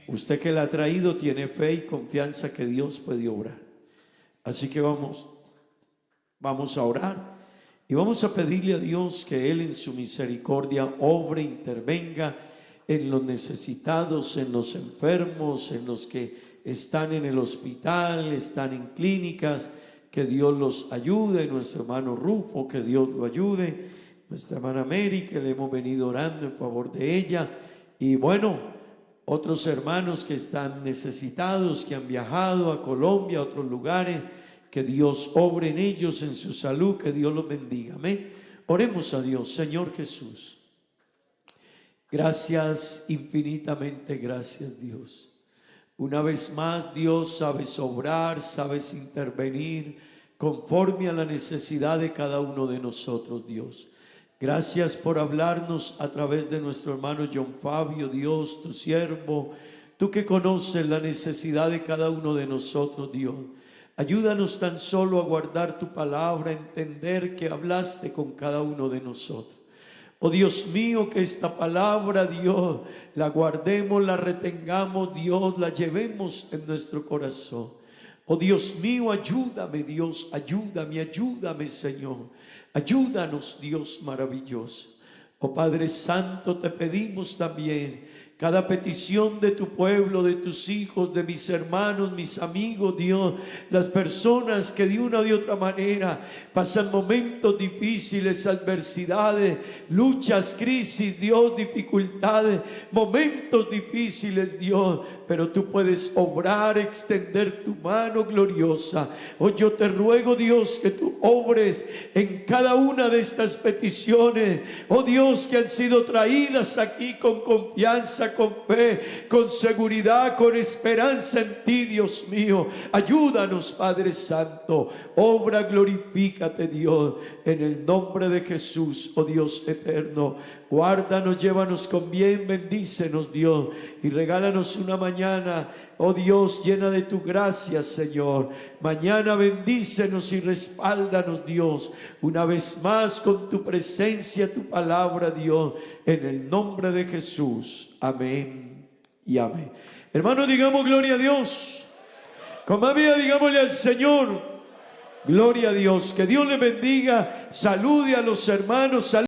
Usted que la ha traído tiene fe y confianza que Dios puede obrar. Así que vamos a orar y vamos a pedirle a Dios que Él en su misericordia obre, intervenga en los necesitados, en los enfermos, en los que están en el hospital, están en clínicas, que Dios los ayude. Nuestro hermano Rufo, que Dios lo ayude. Nuestra hermana Mary, que le hemos venido orando en favor de ella. Y bueno, otros hermanos que están necesitados, que han viajado a Colombia, a otros lugares, que Dios obre en ellos, en su salud, que Dios los bendiga. Amén. Oremos a Dios. Señor Jesús, gracias, infinitamente gracias, Dios. Una vez más, Dios, sabes obrar, sabes intervenir conforme a la necesidad de cada uno de nosotros, Dios. Gracias por hablarnos a través de nuestro hermano John Fabio, Dios, tu siervo, tú que conoces la necesidad de cada uno de nosotros, Dios. Ayúdanos tan solo a guardar tu palabra, a entender que hablaste con cada uno de nosotros. Oh Dios mío, que esta palabra, Dios, la guardemos, la retengamos, Dios, la llevemos en nuestro corazón. Oh Dios mío, ayúdame, Dios, ayúdame, Señor. Ayúdanos, Dios maravilloso. Oh Padre Santo, te pedimos también cada petición de tu pueblo, de tus hijos, de mis hermanos, mis amigos, Dios, las personas que de una o de otra manera pasan momentos difíciles, adversidades, luchas, crisis, Dios, dificultades, momentos difíciles, Dios, pero tú puedes obrar, extender tu mano gloriosa. Hoy yo te ruego, Dios, que tú obres en cada una de estas peticiones, oh Dios, que han sido traídas aquí con confianza, con fe, con seguridad, con esperanza en ti, Dios mío. Ayúdanos, Padre Santo. Obra, glorifícate, Dios, en el nombre de Jesús, oh Dios eterno. Guárdanos, llévanos con bien, bendícenos, Dios, y regálanos una mañana, oh Dios, llena de tu gracia, Señor. Mañana bendícenos y respáldanos, Dios, una vez más con tu presencia, tu palabra, Dios, en el nombre de Jesús. Amén y amén. Hermanos, digamos gloria a Dios. Con más vida, digámosle al Señor, gloria a Dios. Que Dios le bendiga. Salude a los hermanos.